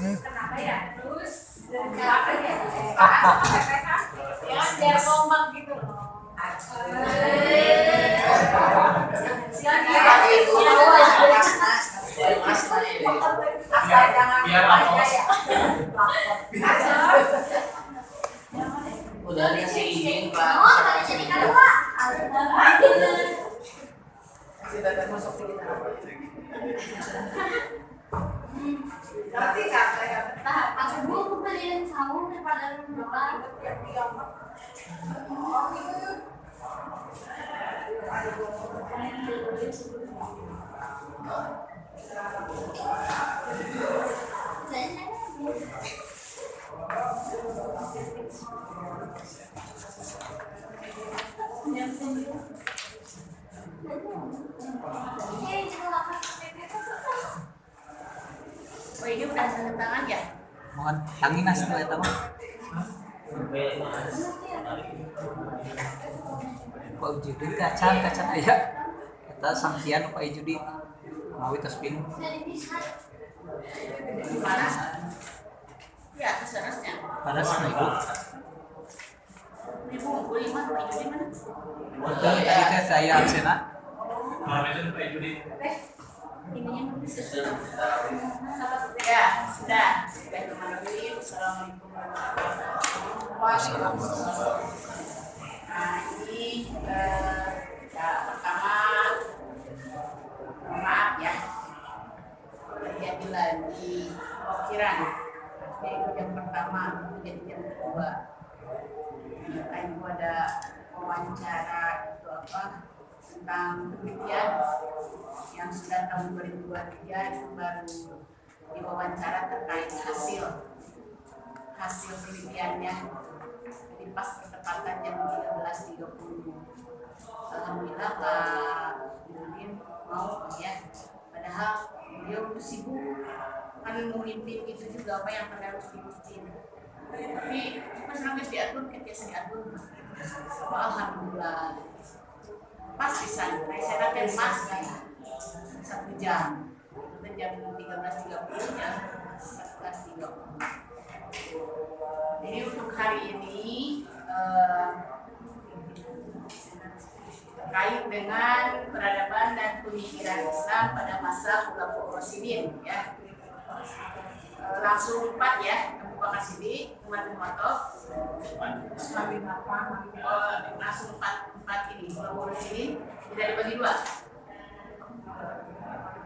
Kenapa ya? Terus kenapa ya? Ya biar kompak gitu loh. Udah dikasih izin Pak. Aku beliin saung daripada rumah. Oh ini udah tanda tangan ya? Mohon tangi nasi dulu eta mah. Pak Ujudi kacan aya. Eta sangkian Pak Ujudi. Mawi tos pin. Mana? Ya, keserasnya. Panas na ibu. Ibu beli mana? Ibu di mana? Betul tadi teh saya absena. Ininya ya, sudah. Bismillahirrahmanirrahim. Assalamualaikum warahmatullahi wabarakatuh. Nah, ini ya, pertama maaf ya. Terjadi lagi pemikiran. Yaitu yang pertama menjadi yang kedua. Ibu ada wawancara itu apa? Tentang penelitian yang sudah tahun 2023 itu baru diwawancara terkait hasil penelitiannya. Jadi pas bertepatan jam 13.30. Alhamdulillah Pak Nurdin mau ya. Padahal beliau sibuk kan memimpin itu juga apa yang harus dipimpin. Tapi pas nangis diatur biasa diatur. Alhamdulillah. Pas bisa, saya kan pas 1 jam. Jam 13.30 jam 14.30. Jadi untuk hari ini terkait dengan peradaban dan pemikiran Islam pada masa Khulafaur Rasyidin ya. Langsung 4 ya, Abu Bakar Siddiq, Umar bin Khattab, Utsman bin Affan, langsung 4 ini Khulafaur Rasyidin tidak dibagi 2.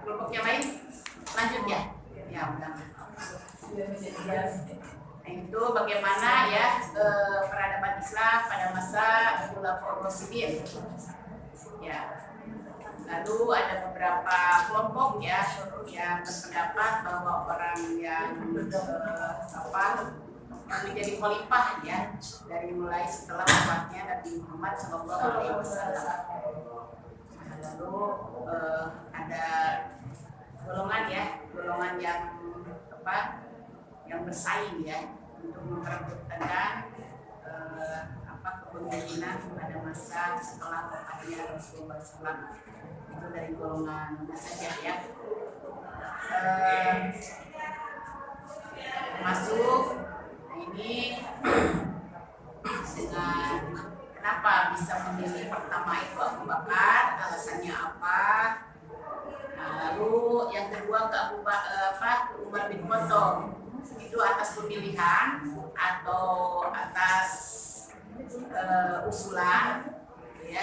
Kelompok yang lain lanjut ya. Ya, udah. Nah, itu bagaimana ya peradaban Islam pada masa Khulafaur Rasyidin. Ya. Lalu ada beberapa kelompok ya yang berpendapat bahwa orang yang menjadi khalifah ya dari mulai setelah wafatnya Nabi Muhammad SAW. Lalu ada golongan yang bersaing ya untuk memperebutkan kepemimpinan pada masa setelah wafatnya Rasulullah SAW. Itu dari golongan mana saja ya. Masuk ini dengan kenapa bisa memilih pertama itu Abu Bakar, alasannya apa? Nah, lalu yang kedua ke Umar bin Khattab, itu atas pemilihan atau atas usulan ya.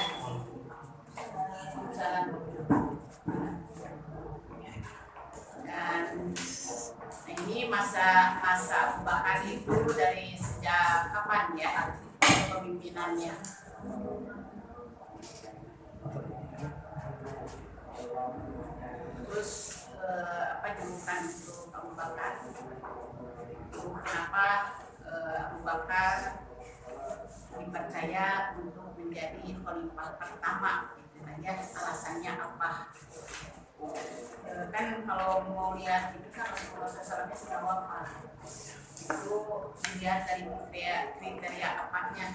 Dan ini masa Abu Bakar itu dari sejak kapan ya pemimpinannya? Terus julukan untuk Abu Bakar itu kenapa Abu Bakar dipercaya untuk menjadi khalifah pertama gitu aja, alasannya apa? Kan kalau mau lihat itu kan Rasulullah SAW sudah wafat, itu dilihat dari kriteria apanya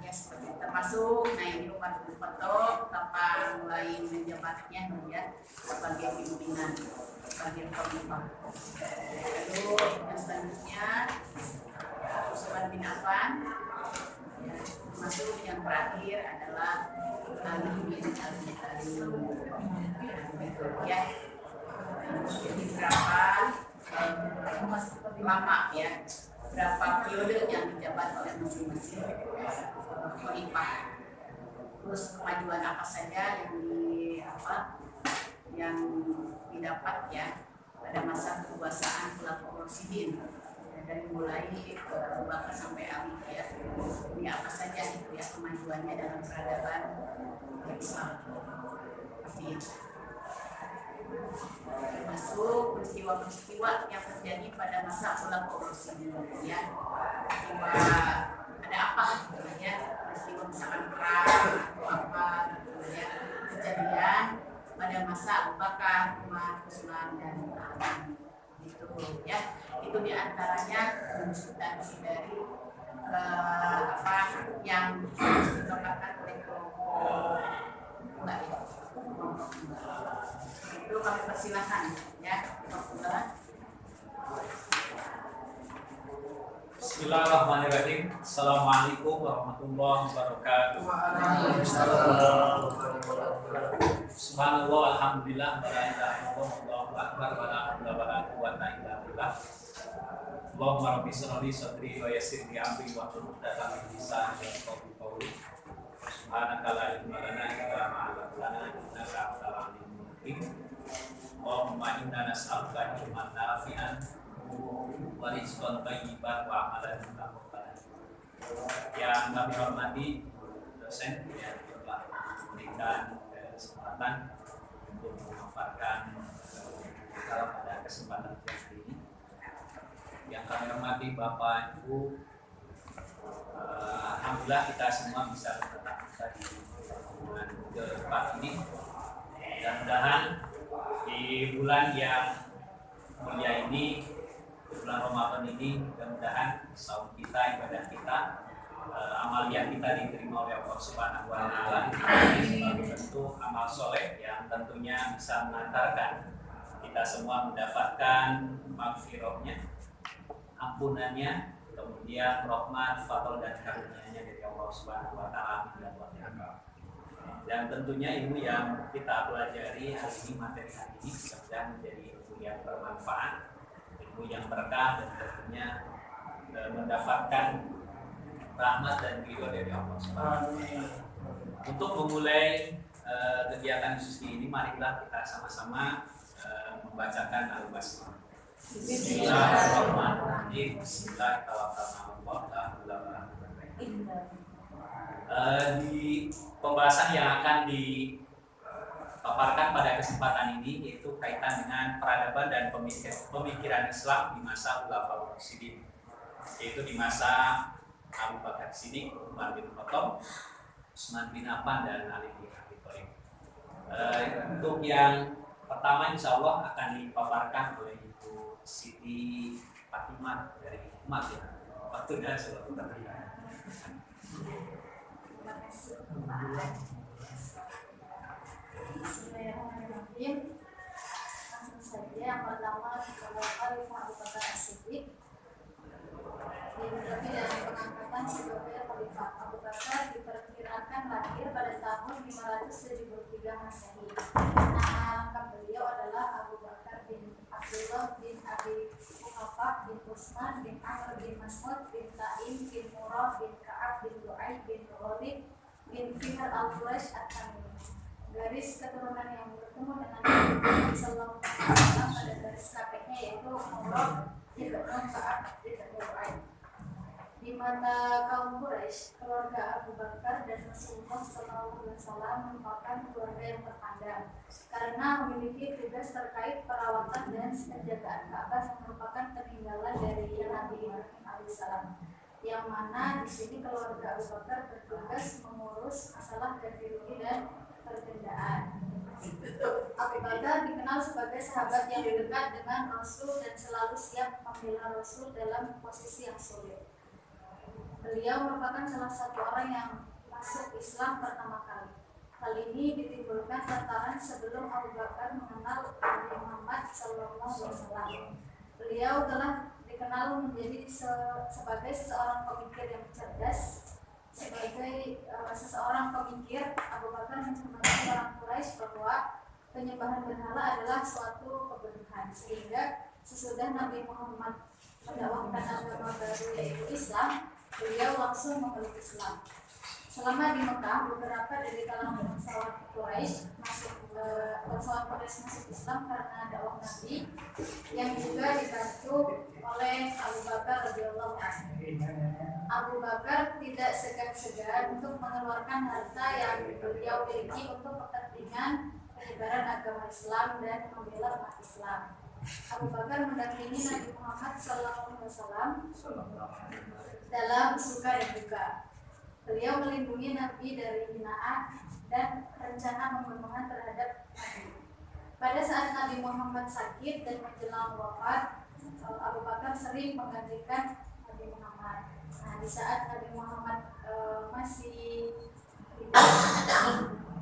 ya, seperti termasuk nah ini Umar bin Khattab kapan mulai menjabatnya ya sebagai pimpinan sebagai khalifah. Lalu yang selanjutnya Utsman bin Affan ya, termasuk yang terakhir adalah Ali bin Abi Thalib ya. Jadi berapa lama ya, berapa periode yang dijabat oleh masing-masing khalifah. Terus kemajuan apa saja yang didapat ya pada masa kekuasaan Khulafaur Rasyidin ya, dari mulai Abu Bakar sampai Ali ya. Ini apa saja itu ya kemajuannya dalam peradaban Islam. Seperti itu. Termasuk peristiwa-peristiwa yang terjadi pada masa Khulafaur Rasyidin ya. Peristiwa ada apa gitu ya, peristiwa misalkan perang atau apa gitu ya, kejadian pada masa Abu Bakar, Umar, Utsman dan Ali gitu ya. Itu diantaranya substansi dari yang dikatakan oleh kelompok enggak ya, itu kami persilahkan ya. Bismillahirrahmanirrahim. Assalamualaikum warahmatullahi wabarakatuh. Subhanallah, alhamdulillah, wa la ilaha illallah, wallahu akbar, wa la haula wa la quwwata illa billah. Allahumma rabbi shrah li sadri wa yassir li amri wa hlul 'uqdatam min lisani yafqahu qawli. Subhanaka la ilma lana illa ma 'allamtana innaka antal alimul hakim. Allahumma inna nas'aluka ilman nafi'an wa rizqan thayyiban wa amalan mutaqabbalan. Yang kami hormati dosen yang telah memberikan kesempatan untuk memaparkan pada kesempatan hari ini. Yang kami hormati Bapak Ibu, alhamdulillah kita semua bisa bertatap muka di bulan keempat ini. Mudah-mudahan di bulan yang mulia ini, bulan Ramadan ini, mudah-mudahan saum kita, ibadah kita, amalia kita diterima oleh Allah Subhanahu wa Ta'ala sebagai bentuk amal soleh yang tentunya bisa mengantarkan kita semua mendapatkan maghfirahnya, ampunannya, kemudian rahmat, fadl dan karunia-Nya dari Allah Subhanahu wa Ta'ala. Dan tentunya ilmu yang kita pelajari hari ini, materi hari ini mudah-mudahan menjadi ilmu yang bermanfaat, ilmu yang berkah, dan tentunya mendapatkan rahmat dan ridho dari Allah Subhanahu wa Ta'ala. Untuk memulai kegiatan diskusi ini, marilah kita sama-sama membacakan Al-Basmalah. Bismillahirrahmanirrahim. Di pembahasan yang akan dipaparkan pada kesempatan ini yaitu kaitan dengan peradaban dan pemikiran Islam di masa Khulafaur Rasyidin, yaitu di masa Abu Bakar Siddiq, Umar bin Khattab, Utsman bin Affan dan Ali bin Abi Thalib. Untuk yang pertama insya Allah akan dipaparkan oleh Ibu Siti Fatimah dari Umat ya. Waktunya selalu terlihat. Bismillahirrahmanirrahim. Langsung saja yang pertama Khalifah Abu Bakar As-Siddiq. Dilengkapi dengan pengangkatan sebagai Khalifah. Abu Bakar diperkirakan lahir pada tahun 573 Masehi. Nama lengkap beliau adalah Abu Bakar bin Abdullah bin Abi Quhafah bin Utsman bin Amr bin Mas'ud bin Taim bin Murrah bin Ka'ab bin Lu'ay bin Ghalib bin Fihr al-Quraisy at-Tamimi. Garis keturunan yang bertemu dengan Nabi Muhammad SAW pada garis kakeknya yaitu Murrah bin Ka'ab bin Lu'ay. Di mata kaum Quraisy, keluarga Abu Bakar dan Rasulullah SAW merupakan keluarga yang terpandang karena memiliki tugas terkait perawatan dan penjagaan Ka'bah yang merupakan peninggalan dari Nabi Ibrahim alaihissalam. Yang mana di sini keluarga Abu Bakar bertugas mengurus masalah ganti rugi dan pertendaan. Abu Bakar dikenal sebagai sahabat yang dekat dengan Rasul dan selalu siap membela Rasul dalam posisi yang sulit. Beliau merupakan salah satu orang yang masuk Islam pertama kali. Hal ini ditimbulkan lantaran sebelum Abu Bakar mengenal Nabi Muhammad SAW. Beliau telah dikenal menjadi sebagai seseorang pemikir yang cerdas. Sebagai seseorang pemikir, Abu Bakar mencermati orang Quraisy bahwa penyembahan berhala adalah suatu keberkahan, sehingga sesudah Nabi Muhammad mendakwahkan agama baru yaitu Islam, beliau langsung memeluk Islam. Selama di Mekah, beberapa dari kalangan bangsawan Quraisy masuk Islam karena dakwah Nabi yang juga dibantu oleh Abu Bakar radhiyallahu anhu. Abu Bakar tidak segan-segan untuk mengeluarkan harta yang beliau miliki untuk kepentingan penyebaran agama Islam dan membela umat Islam. Abu Bakar mendampingi Nabi Muhammad SAW dalam suka dan duka. Beliau melindungi Nabi dari hinaan dan rencana pembunuhan terhadap Nabi. Pada saat Nabi Muhammad sakit dan menjelang wafat, Abu Bakar sering menggantikan Nabi Muhammad. Nah, di saat Nabi Muhammad masih hidup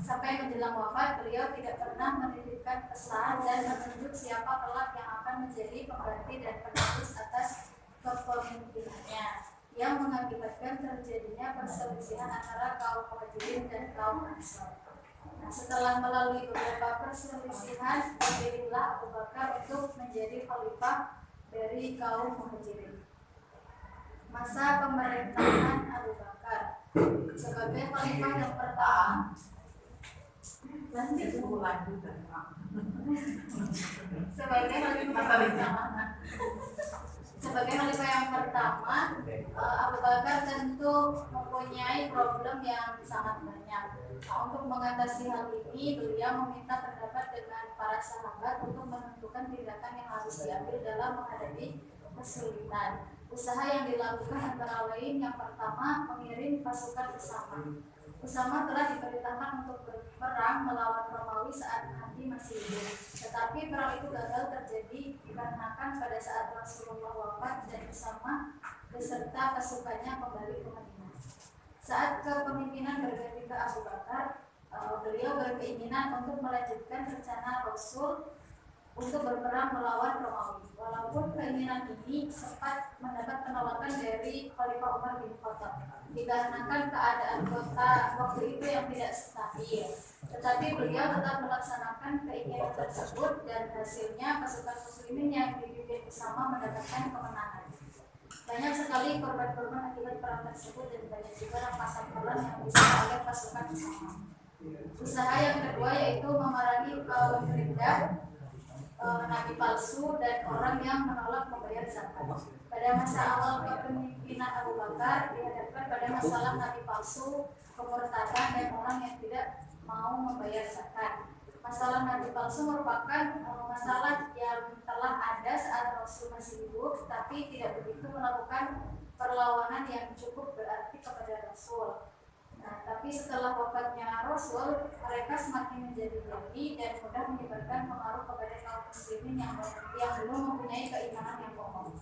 sampai menjelang wafat, beliau tidak pernah menitipkan pesan dan menunjuk siapa kelak yang akan menjadi pengganti dan penerus atas kepemimpinannya, yang mengakibatkan terjadinya perselisihan antara kaum Muhajirin dan kaum Ansar. Nah, setelah melalui beberapa perselisihan, dipilihlah Abu Bakar untuk menjadi khalifah dari kaum Muhajirin. Masa pemerintahan Abu Bakar sebagai khalifah yang pertama. Sebagai khalifah yang pertama, Abu Bakar tentu mempunyai problem yang sangat banyak. Untuk mengatasi hal ini, beliau meminta pendapat dengan para sahabat untuk menentukan tindakan yang harus diambil dalam menghadapi kesulitan. Usaha yang dilakukan antara lain yang pertama, mengirim pasukan Usama telah diperintahkan untuk berperang melawan Romawi saat Nabi masih hidup. Tetapi perang itu gagal terjadi dikarenakan pada saat Rasulullah wafat dan Usama beserta pasukannya kembali ke Madinah. Saat kepemimpinan berganti ke Abu Bakar, beliau berkeinginan untuk melanjutkan rencana Rasul untuk berperang melawan Romawi. Walaupun keinginan ini sempat mendapat penolakan dari Khalifah Umar bin Khattab dikarenakan keadaan kota waktu itu yang tidak stabil, tetapi beliau tetap melaksanakan keinginan tersebut dan hasilnya pasukan muslimin yang dipimpin Usama mendapatkan kemenangan. Banyak sekali korban-korban akibat perang tersebut dan banyak juga rampasan bulan yang bisa oleh pasukan Usama. Usaha yang kedua yaitu memerangi kaum riddah, nabi palsu dan orang yang menolak membayar zakat. Pada masa awal kepemimpinan Abu Bakar dihadapkan pada masalah nabi palsu, kemurtadan dan orang yang tidak mau membayar zakat. Masalah nabi palsu merupakan masalah yang telah ada saat Rasul masih hidup, tapi tidak begitu melakukan perlawanan yang cukup berarti kepada Rasul. Nah, tapi setelah wafatnya Rasul, mereka semakin menjadi berani dan mudah menyebarkan pengaruh kepada kaum muslimin yang belum mempunyai keimanan yang kokoh.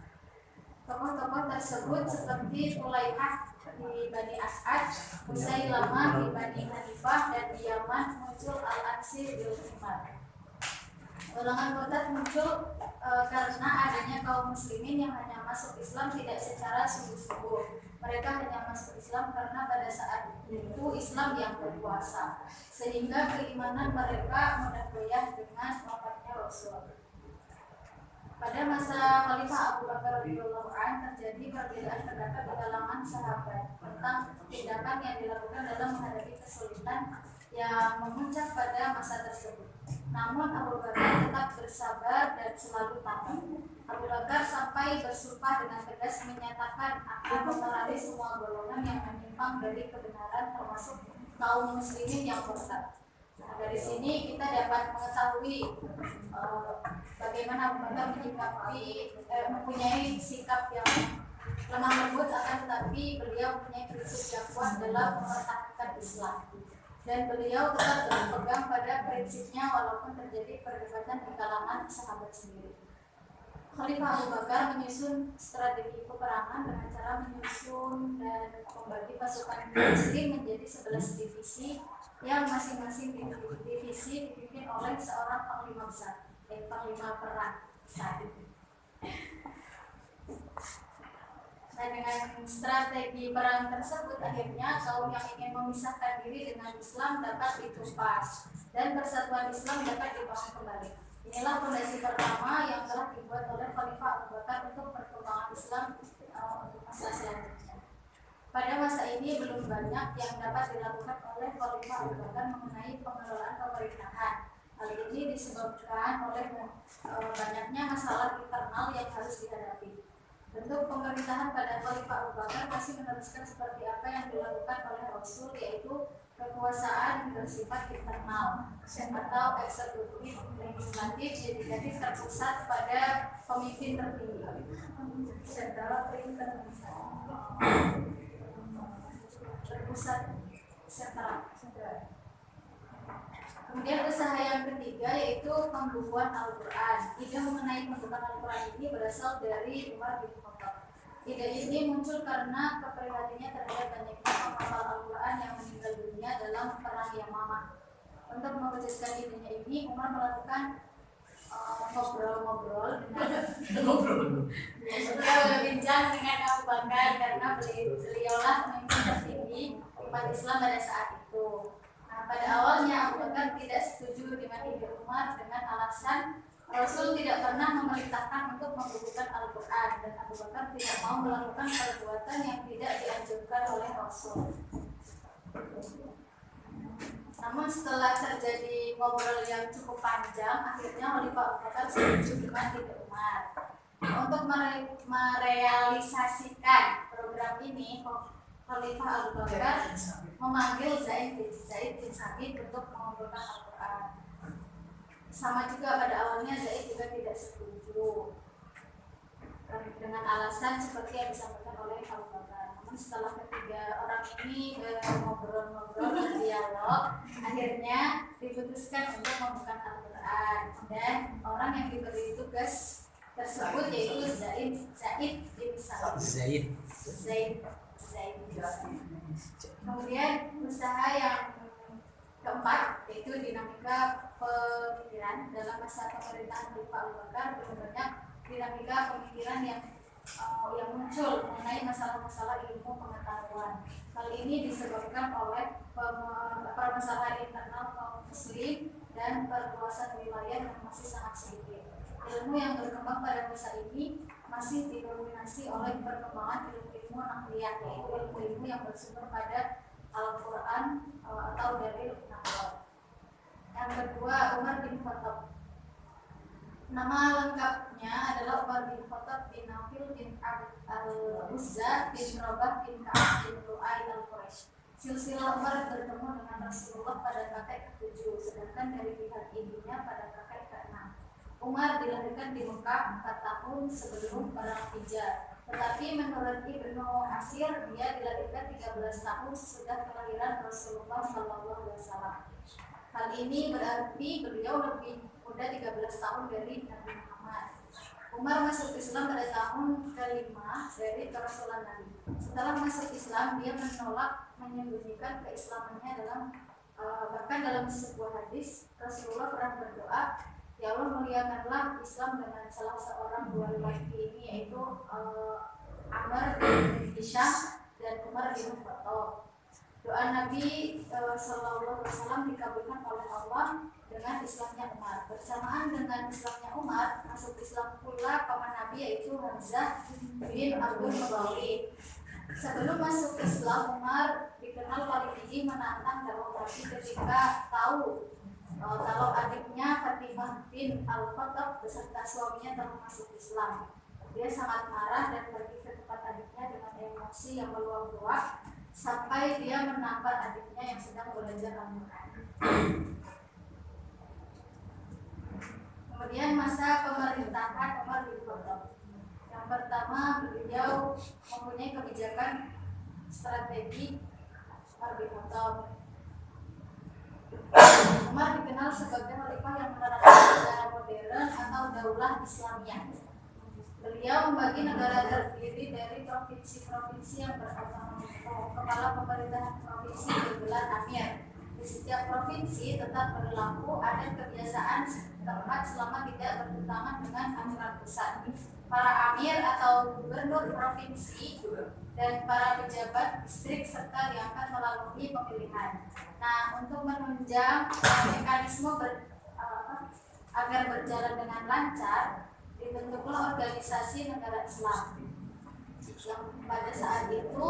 Tokoh-tokoh tersebut seperti Tulaikah di Bani As'ad, Musailamah di Bani Hanifah, dan di Yaman muncul Al-Ansir bil Himar. Golongan murtad muncul karena adanya kaum muslimin yang hanya masuk Islam tidak secara sungguh-sungguh. Mereka hanya masuk Islam karena pada saat itu Islam yang berkuasa, sehingga keimanan mereka mudah goyah dengan wafatnya Rasul. Pada masa Khalifah Abu Bakar radhiyallahu anhu terjadi perbedaan pendapat di kalangan sahabat tentang tindakan yang dilakukan dalam menghadapi kesulitan yang memuncak pada masa tersebut. Namun Abu Bakar tetap bersabar dan selalu tenang. Abu Bakar sampai bersumpah dengan tegas menyatakan akan memerangi semua golongan yang menyimpang dari kebenaran termasuk kaum muslimin yang murtad. Nah, dari sini kita dapat mengetahui bagaimana Abu Bakar mempunyai sikap yang lemah lembut, akan tetapi beliau mempunyai prinsip yang kuat dalam mempertahankan Islam. Dan beliau tetap berpegang pada prinsipnya walaupun terjadi perdebatan di kalangan sahabat sendiri. Khalifah Abu Bakar menyusun strategi peperangan dengan cara menyusun dan membagi pasukan Muslim menjadi 11 divisi yang masing-masing divisi dipimpin oleh seorang panglima besar, panglima perang besar. Nah, dengan strategi perang tersebut akhirnya kaum yang ingin memisahkan diri dengan Islam dapat ditumpas dan persatuan Islam dapat dibangun kembali. Inilah fondasi pertama yang telah dibuat oleh Khalifah Abu Bakar untuk perkembangan Islam untuk masa selanjutnya. Pada masa ini belum banyak yang dapat dilakukan oleh Khalifah Abu Bakar mengenai pengelolaan pemerintahan. Hal ini disebabkan oleh banyaknya masalah internal yang harus dihadapi. Bentuk pemerintahan pada Khalifah Abu Bakar masih meneruskan seperti apa yang dilakukan oleh Rasul, yaitu kekuasaan bersifat internal atau eksekutif legislatif jadi terpusat pada pemimpin tertinggi. Sentral terpusat sentral. Kemudian usaha yang ketiga yaitu pembukuan Al-Quran. Ide mengenai pembukuan Al-Quran ini berasal dari Umar bin Khattab. Ide ini muncul karena keprihatinannya terhadap banyaknya penghafal Al-Quran yang meninggal dunia dalam perang Yamamah. Untuk mewujudkan idenya ini, Umar melakukan ngobrol-ngobrol berbincang dengan Abu Bakar karena beliaulah pemimpin tertinggi umat Islam pada saat itu. Nah, pada awalnya Abu Bakar tidak setuju dengan ide Umar dengan alasan Rasul tidak pernah memerintahkan untuk membukukan Al-Quran dan Abu Bakar tidak mau melakukan perbuatan yang tidak dianjurkan oleh Rasul. Namun setelah terjadi ngobrol yang cukup panjang, akhirnya Khalifah Abu Bakar setuju dengan ide Umar. Untuk merealisasikan program ini, Khalifah Abu Bakar memanggil Zaid bin Sabit untuk mengumpulkan Al-Quran. Sama juga pada awalnya Zaid juga tidak setuju dengan alasan seperti yang disampaikan oleh Abu Bakar. Namun setelah ketiga orang ini ngobrol-ngobrol berdialog, akhirnya diputuskan untuk membuka Al-Quran dan orang yang diberi tugas tersebut yaitu Zaid bin Sabit. Kemudian usaha yang keempat yaitu dinamika pemikiran. Dalam masa pemerintahan Khalifah Abu Bakar banyak dinamika pemikiran yang muncul mengenai masalah-masalah ilmu pengetahuan. Hal ini disebabkan oleh permasalahan internal kaum muslim dan perluasan wilayah yang masih sangat sedikit. Ilmu yang berkembang pada masa ini masih didominasi oleh perkembangan ilmu nakliyah, yaitu ilmu-ilmu yang bersumber pada Al-Quran atau dari Nahl. Yang kedua, Umar bin Khattab. Nama lengkapnya adalah Umar bin Khattab bin Nafil bin Al-Uzza bin Rabah bin Ka'ab bin Lu'ay al-Quraisy. Silsilah Umar bertemu dengan Rasulullah pada kakek ke-7, sedangkan dari pihak ibunya pada kakek ke-6. Umar dilahirkan di Mekah 4 tahun sebelum perang Hijrah. Tetapi menurut Ibnu Asir, dia dilahirkan 13 tahun sesudah kelahiran Rasulullah SAW. Hal ini berarti beliau lebih muda 13 tahun dari Nabi Muhammad. Umar masuk Islam pada tahun ke-5 dari kerasulan Nabi. Setelah masuk Islam, dia menolak menyembunyikan keislamannya bahkan dalam sebuah hadis Rasulullah pernah berdoa, "Ya Allah, muliakanlah Islam dengan salah seorang dua lelaki ini, yaitu Amr bin Hisham dan Umar bin Khattab." Doa Nabi SAW dikabulkan oleh Allah dengan Islamnya Umar. Bersamaan dengan Islamnya Umar, masuk Islam pula paman Nabi yaitu Hamzah bin Abdul Muthalib. Sebelum masuk Islam, Umar dikenal paling tinggi menantang dakwah Nabi ketika tahu kalau adiknya Fatimah bin Al-Khattab beserta suaminya telah masuk Islam. Dia sangat marah dan pergi ke tempat adiknya dengan emosi yang meluap-luap sampai dia menampar adiknya yang sedang belajar Al-Quran. Kemudian masa pemerintahan Umar bin Khattab. Yang pertama, beliau mempunyai kebijakan strategi Umar bin Khattab. Umar dikenal sebagai khalifah yang menerapkan negara modern atau daulah Islamiyah. Beliau membagi negara terdiri dari provinsi-provinsi yang berotonomi. Kepala pemerintahan provinsi bergelar amir. Di setiap provinsi tetap berlaku adat kebiasaan setempat selama tidak bertentangan dengan aturan pusat. Para amir atau gubernur provinsi dan para pejabat distrik serta diangkat melalui pemilihan. Nah, untuk menunjang mekanisme agar berjalan dengan lancar, dibentuklah organisasi negara Islam yang pada saat itu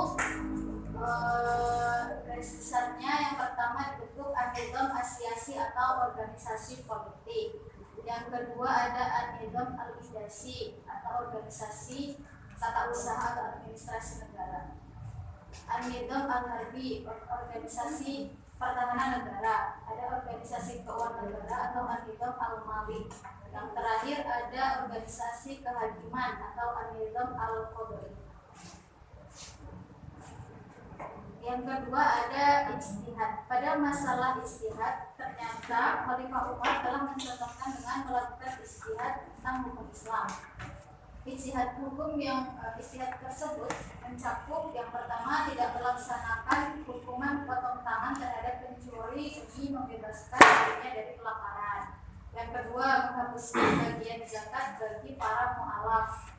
garis besarnya yang pertama dibentuk An-Nizam Asyasi atau organisasi politik. Yang kedua ada An-Nizam Al-Idasi atau organisasi tata usaha atau administrasi negara. An-Nizam Al-Harbi organisasi pertahanan negara. Ada organisasi keuangan negara atau An-Nizam Al-Mali. Yang terakhir ada organisasi kehakiman atau An-Nizam Al-Qadari. Yang kedua ada ijtihad. Pada masalah ijtihad, ternyata Khalifah Umar telah mencontohkan dengan melakukan ijtihad tentang hukum Islam. Ijtihad tersebut mencakup yang pertama tidak melaksanakan hukuman potong tangan terhadap pencuri demi membebaskan dirinya dari kelaparan. Yang kedua menghapuskan bagian zakat bagi para mu'alaf.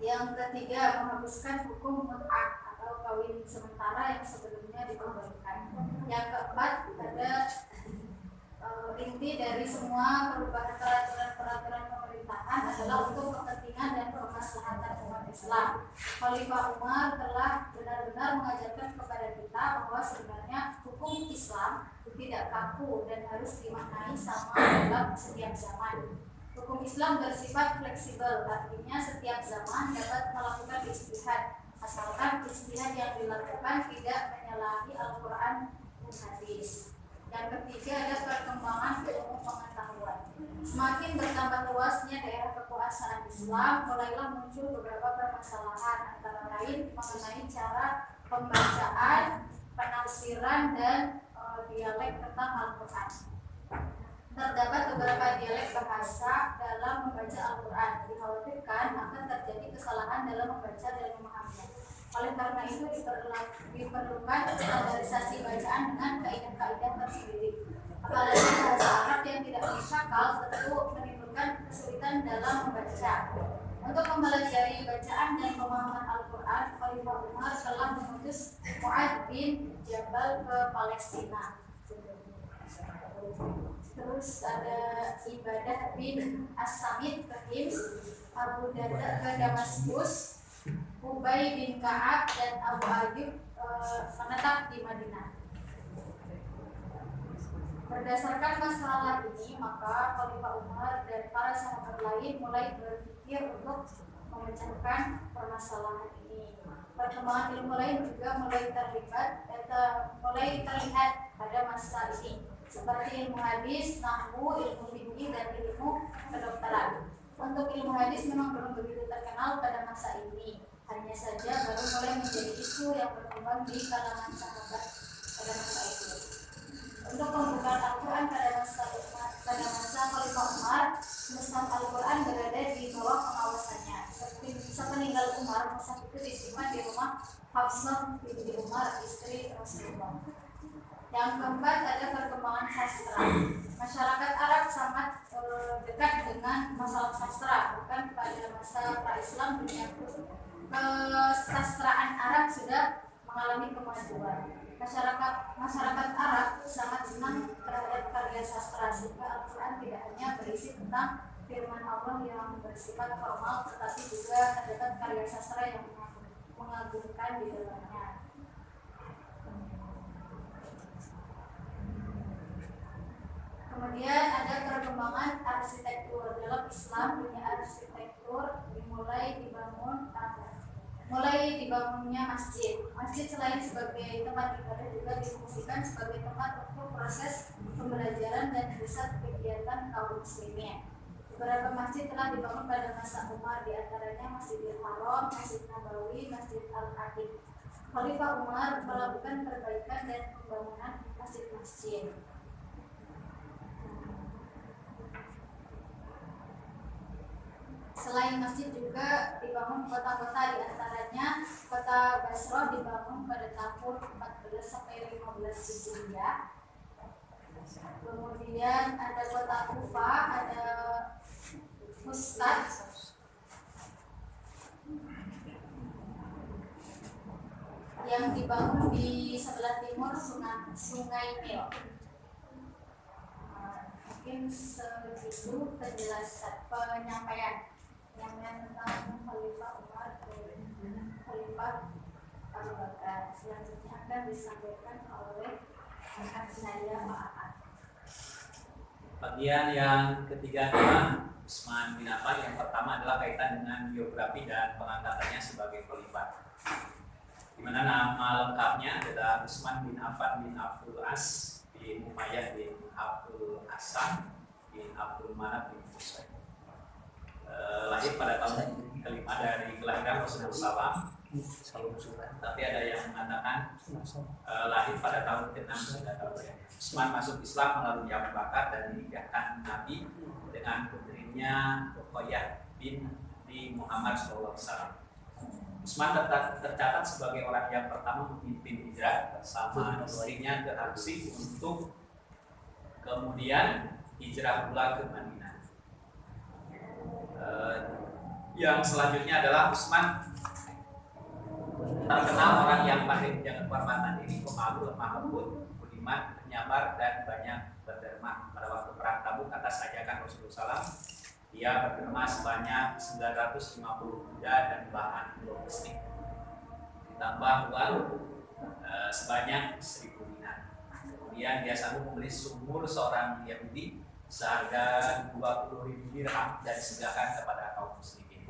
Yang ketiga menghapuskan hukum mut'ah atau kawin sementara yang sebelumnya diperbolehkan. Yang keempat ada inti dari semua perubahan peraturan pemerintahan adalah untuk kepentingan dan kemaslahatan umat Islam. Khalifah Umar telah benar-benar mengajarkan kepada kita bahwa sebenarnya hukum Islam tidak kaku dan harus dimaknai sama dalam setiap zaman. Hukum Islam bersifat fleksibel, artinya setiap zaman dapat melakukan ijtihad, asalkan ijtihad yang dilakukan tidak menyalahi Al-Quran dan hadis. Yang ketiga ada perkembangan ilmu pengetahuan. Semakin bertambah luasnya daerah kekuasaan Islam, mulailah muncul beberapa permasalahan, antara lain mengenai cara pembacaan, penafsiran dan dialek tentang Al-Quran. Terdapat beberapa dialek bahasa dalam membaca Al-Quran. Dikhawatirkan akan terjadi kesalahan dalam membaca dan memahaminya. Oleh karena itu diperlukan standarisasi bacaan dengan kaidah-kaidah tersendiri. Apalagi bahasa Arab yang tidak disyakal tentu menimbulkan kesulitan dalam membaca. Untuk mempelajari bacaan dan pemahaman Al-Quran, Khalifah Umar telah mengutus Mu'adz bin Jabal ke Palestina. Terus ada Ibadah bin As-Samit ke Hims, Abu Darda ke Damaskus, Ubay bin Ka'ab dan Abu Ayyub menetap di Madinah. Berdasarkan masalah ini, maka Khalifah Umar dan para sahabat lain mulai berpikir untuk memecahkan permasalahan ini. Perkembangan ilmu lain juga mulai terlihat pada masa ini, seperti ilmu hadis, nahwu, ilmu fikih dan ilmu kedokteran. Untuk ilmu hadis memang belum begitu terkenal pada masa ini, hanya saja baru mulai menjadi isu yang berkembang di kalangan sahabat pada masa itu. Untuk pembukaan Al-Quran pada masa Khalifah Umar, mushaf Al-Quran berada di bawah pengawasannya. Sepeninggal Umar, mushaf itu disimpan di rumah Hafsah binti Umar, istri Rasulullah. Yang keempat ada perkembangan sastra. Masyarakat Arab sangat dekat dengan masalah sastra, bukan pada masa pra-Islam dunia kesastraan Arab sudah mengalami kemajuan. Masyarakat Arab sangat senang terhadap karya sastra, sehingga Al-Quran tidak hanya berisi tentang firman Allah yang bersifat formal, tetapi juga terdapat karya sastra yang mengagumkan di dalamnya. Masjid selain sebagai tempat ibadah juga difungsikan sebagai tempat untuk proses pembelajaran dan pusat kegiatan kaum muslimin. Beberapa masjid telah dibangun pada masa Umar, di antaranya Masjidil Haram, Masjid Nabawi, Masjid Al-Atiq. Khalifah Umar melakukan perbaikan dan pembangunan masjid-masjid. Selain masjid juga dibangun kota-kota, di antaranya kota Basra dibangun pada tahun 14 sampai 15 Hijriah. Kemudian ada kota Kufa, ada Fustat, yang dibangun di sebelah timur Sungai Nil. Mungkin segitu penjelasan penyampaian tentang Khalifah Umar dan Khalifah Abu Bakar. Selanjutnya akan disampaikan oleh saya Pak Ahad. Bagian yang ketiga adalah Utsman bin Affan. Yang pertama adalah kaitan dengan biografi dan pengangkatannya sebagai khalifah. Di mana nama lengkapnya adalah Utsman bin Affan bin Abdul As bin Umayyah bin Abdul Hasan bin Abdul Manaf bin Qusay. Lahir pada tahun kelima dari kelahiran Rasulullah SAW. Tapi ada yang mengatakan lahir pada tahun ke-6 sudah tahu ya. Utsman masuk Islam melalui Abu Bakar dan dinikahkan Nabi dengan putrinya Ruqayyah binti Muhammad SAW. Utsman tercatat sebagai orang yang pertama memimpin hijrah bersama istrinya ke Habsyi untuk kemudian hijrah pula ke Madinah. Yang selanjutnya adalah Utsman terkenal orang yang pandai menjaga kehormatan diri, pemalu, lemah lembut, budiman, penyabar, dan banyak berderma. Pada waktu perang Tabuk atas ajakan Rasulullah SAW, ia berderma sebanyak 950 kuda dan bahan logistik, ditambah uang sebanyak 1000 dinar. Kemudian dia sanggup membeli sumur seorang Yahudi seharga 20.000 dirham dan disediakan kepada kaum muslimin.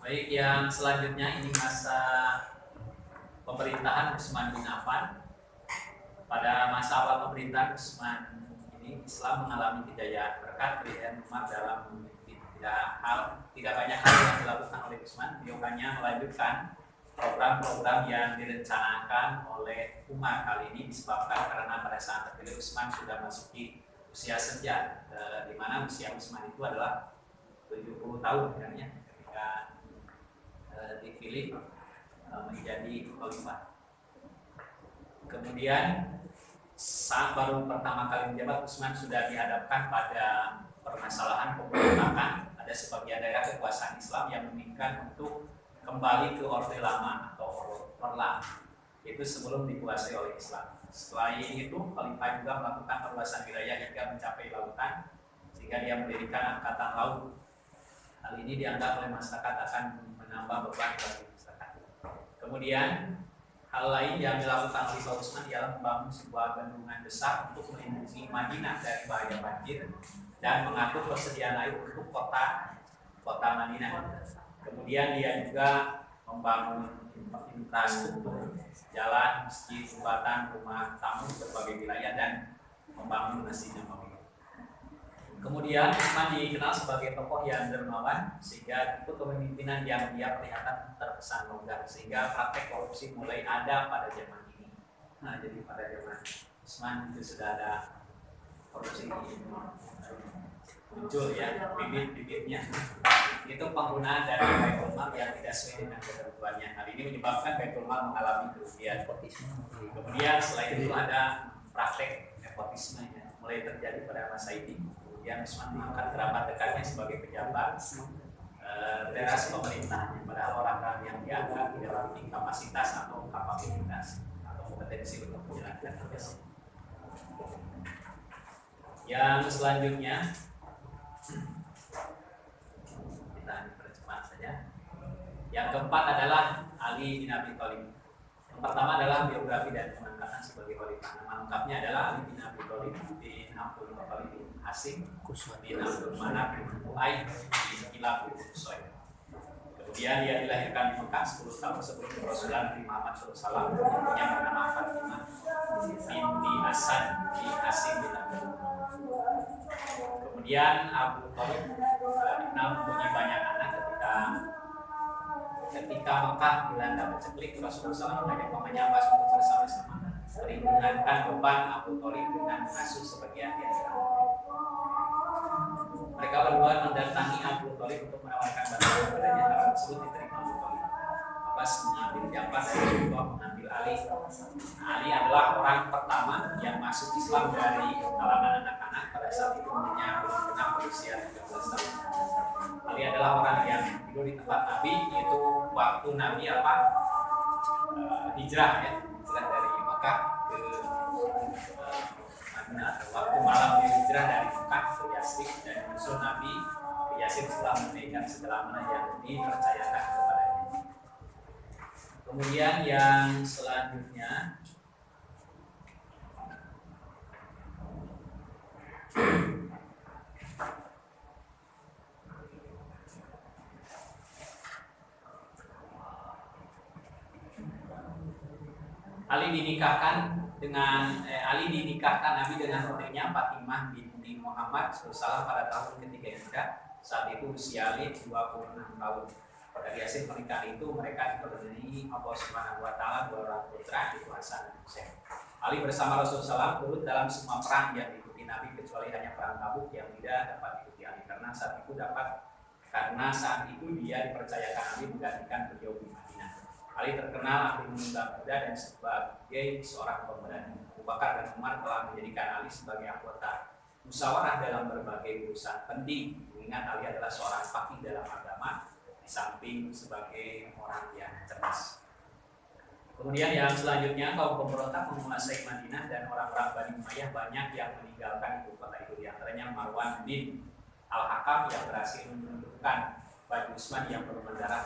Baik, yang selanjutnya ini masa pemerintahan Utsman bin Affan. Pada masa awal pemerintahan Utsman ini, Islam mengalami kejayaan berkat pilihan umat dalam tidak banyak hal yang dilakukan oleh Utsman. Beliau hanya melanjutkan program-program yang direncanakan oleh Umar. Kali ini disebabkan karena pada saat terpilih Utsman sudah masuki usia senja, di mana usia Utsman itu adalah 70 tahun kan ya, ketika dipilih menjadi khalifah. Kemudian saat baru pertama kali menjabat, Utsman sudah dihadapkan pada permasalahan pemberontakan. Ada sebagian daerah kekuasaan Islam yang menginginkan untuk kembali ke Orde Lama atau Orla, itu sebelum dikuasai oleh Islam. Setelah itu, khalifah juga melakukan perluasan wilayah hingga mencapai lautan, sehingga dia mendirikan angkatan laut. Hal ini dianggap oleh masyarakat akan menambah beban bagi masyarakat. Kemudian hal lain yang dilakukan oleh Utsman ialah membangun sebuah bendungan besar untuk melindungi Madinah dari bahaya banjir dan mengatur persediaan air untuk kota Madinah. Kemudian dia juga membangun infrastruktur jalan, masjid, jembatan, rumah tamu di berbagai wilayah dan membangun Masjid Nabawi. Kemudian Utsman dikenal sebagai tokoh yang dermawan, sehingga itu kepemimpinan yang dia perlihatkan terkesan longgar, sehingga praktek korupsi mulai ada pada zaman ini. Nah, jadi pada zaman Utsman itu sudah ada korupsi muncul ya, bibit-bibitnya. Itu penggunaan dana Baitul Mal yang tidak sesuai dengan ketentuannya. Hal ini menyebabkan Baitul Mal mengalami kerugian. Kemudian selain itu ada praktek nepotisme yang mulai terjadi pada masa ini. Yang Utsman mengangkat kerabat dekatnya sebagai pejabat teras pemerintah pada orang-orang yang dianggap tidak memiliki kapasitas atau kapabilitas atau kompetensi untuk menjalankan tugas. Yang selanjutnya kita percepat saja. Yang keempat adalah Ali bin Abi Thalib. Yang pertama adalah biografi dan pengangkatan sebagai khalifah. Nama lengkapnya adalah Ali bin Abi Thalib bin Abdul Muthalib bin Hasim bin Abdul Manaf bin Uaid bin Kilab bin Usoy. Kemudian dia dilahirkan di Mekah 10 tahun sebelum Rasulullah Muhammad SAW. Ibunya bernama Fatimah binti Asad bin Hasim bin Abdul. Kemudian Abu Thalib dikenal mempunyai banyak anak. Ketika Mekah dilanda paceklik, Rasulullah SAW mengajak pamannya Abbas untuk bersama-sama meringankan beban Abu Thalib dengan mengasuh sebagian di antara. Mereka berdua mendatangi Abu Thalib untuk menawarkan bantuan kepadanya. Hal tersebut diterima Abu Thalib. Abbas mengambil Ja'far dan kedua mengambil Ali. Ali adalah orang pertama yang masuk Islam dari kalangan anak-anak. Pada saat itu umurnya belum genap berusia 13 tahun. Ali adalah orang yang tidur di tempat Nabi, yaitu waktu Nabi hijrah ya, hijrah dari Mekah ke Madinah, atau waktu malam dia hijrah dari Mekah ke Yastrib dan menyusul Nabi ke Yastrib setelah menunaikan segala amanah yang dipercayakan kepadanya. Kemudian yang selanjutnya Ali dinikahkan Nabi dengan putrinya Fatimah binti Muhammad SAW pada tahun ketiga Hijrah. Saat itu usia Ali 26 tahun. Dari hasil pernikahan itu mereka dikaruniai Allah Subhanahu wa taala 2 orang putra, yaitu Hasan dan Husain. Ali bersama Rasulullah SAW turut dalam semua perang yang diikuti Nabi kecuali hanya perang Tabuk yang tidak dapat diikuti Ali karena saat itu dia dipercayakan Ali menggantikan beliau di Madinah. Ali terkenal ahli menunggang kuda dan sebagai seorang pemberani. Abu Bakar dan Umar telah menjadikan Ali sebagai anggota musyawarah dalam berbagai urusan penting. Mengingat Ali adalah seorang faqih dalam agama, di samping sebagai orang yang cerdas. Kemudian yang selanjutnya, kaum pemberontak menguasai Madinah dan orang-orang Bani Umayyah banyak yang meninggalkan ibu kota itu, di antaranya Marwan bin Al-Hakam yang berhasil menundukkan Bani Utsman yang bermendarah.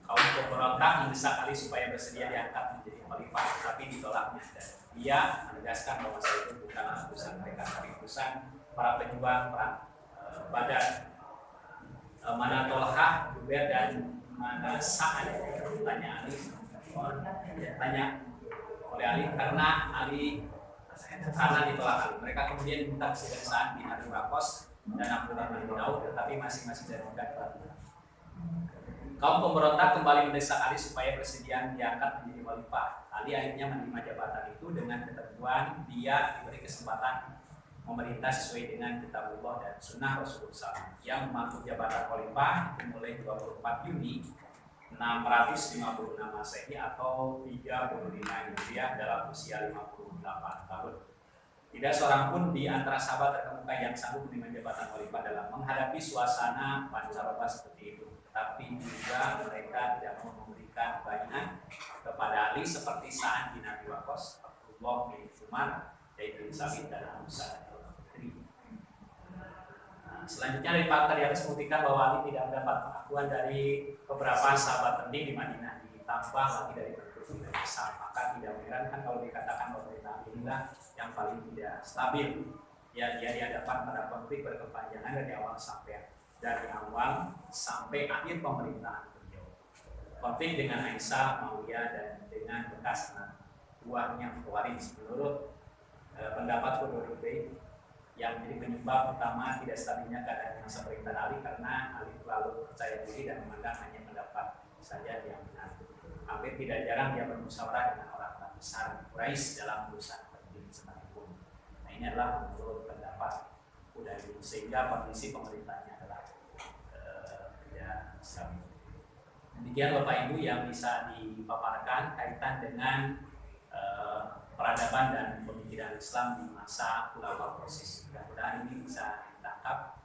Kaum pemberontak mendesak Ali supaya bersedia diangkat menjadi khalifah, tapi ditolaknya dan dia menegaskan bahwa itu bukanlah urusan mereka, tapi urusan para pejuang perang Badar. Mana Tolhah, Zubair dan mana Sa'ad tanya oleh Ali karena ditolak Ali. Mereka kemudian minta kesaksian Sa'ad bin Abi Waqqas dan Abdullah bin Auf, tetapi masing-masing dari mereka. Kaum pemberontak kembali mendesak Ali supaya bersedia diangkat menjadi khalifah. Ali akhirnya menerima jabatan itu dengan ketentuan dia diberi kesempatan memerintah sesuai dengan kitabullah dan sunnah Rasulullah SAW. Yang memanggul jabatan khalifah mulai 24 Juni 656 Masehi atau 35 Hijriah dalam usia 58 tahun. Tidak seorang pun di antara sahabat terkemuka yang sanggup menerima jabatan khalifah dalam menghadapi suasana pancaroba seperti itu. Tapi juga mereka tidak mau memberikan baiat kepada Ali seperti Sa'ad bin Abi Waqqas, Abdullah bin Umar, Zaid bin Sabit dan Abu Sa'id. Selanjutnya dari fakta di atas membuktikan bahwa Ali tidak mendapat pengakuan dari beberapa sahabat penting di Madinah, ditambah lagi dari berbagai besar. Maka tidak mengherankan kalau dikatakan bahwa Ali inilah yang paling tidak stabil. Ya, dia di hadapan pada konflik berkepanjangan dari awal sampai akhir pemerintahan beliau. Konflik dengan Aisyah, Muawiyah dan dengan bekas anak buahnya Khawarij menurut pendapat Qurtubi yang menjadi penyebab utama tidak stabilnya keadaan masa pemerintahan Ali karena Ali terlalu percaya diri dan memandang hanya pendapat saja yang benar. Hampir tidak jarang dia bermusyawarah dengan orang-orang besar Quraisy dalam urusan penting sekalipun. Nah, ini adalah menurut pendapat Qurtubi sehingga kondisi pemerintahnya adalah tidak stabil. Demikian Bapak Ibu yang bisa dipaparkan kaitan dengan peradaban dan pemikiran Islam di masa khilafah proses. Mudah-mudahan ini bisa ditangkap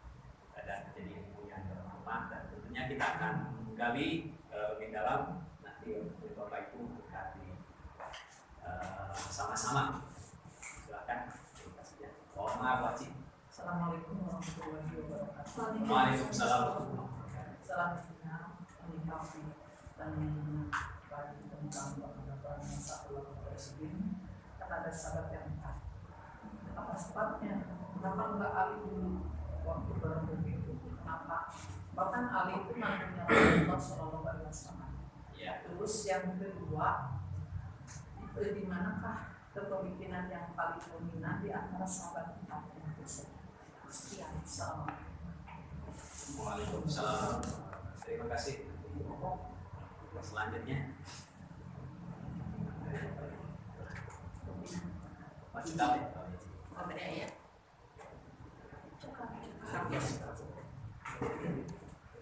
dan menjadi ilmu yang bermanfaat, dan tentunya kita akan menggali lebih dalam nanti oleh Bapak Ibu kita sama-sama. Silakan. Mohon maaf wajib. Assalamualaikum warahmatullahi wabarakatuh. Waalaikumsalam. Selanjutnya menyikapi dan bagi tentang pendapat masa ulama presiden, kan ada sahabat yang apa sebabnya? Kenapa enggak Ali dulu waktu berhubung itu? Kenapa? Bahkan Ali itu nantinya Rasulullah Shallallahu Alaihi Wasallam. Terus yang kedua, itu di manakah kepemimpinan yang paling dominan di antara sahabat kita yang tersebut? Sekian, assalamualaikum. Waalaikumsalam. Terima kasih. Selanjutnya masih tahu ya? Oh, beda ya?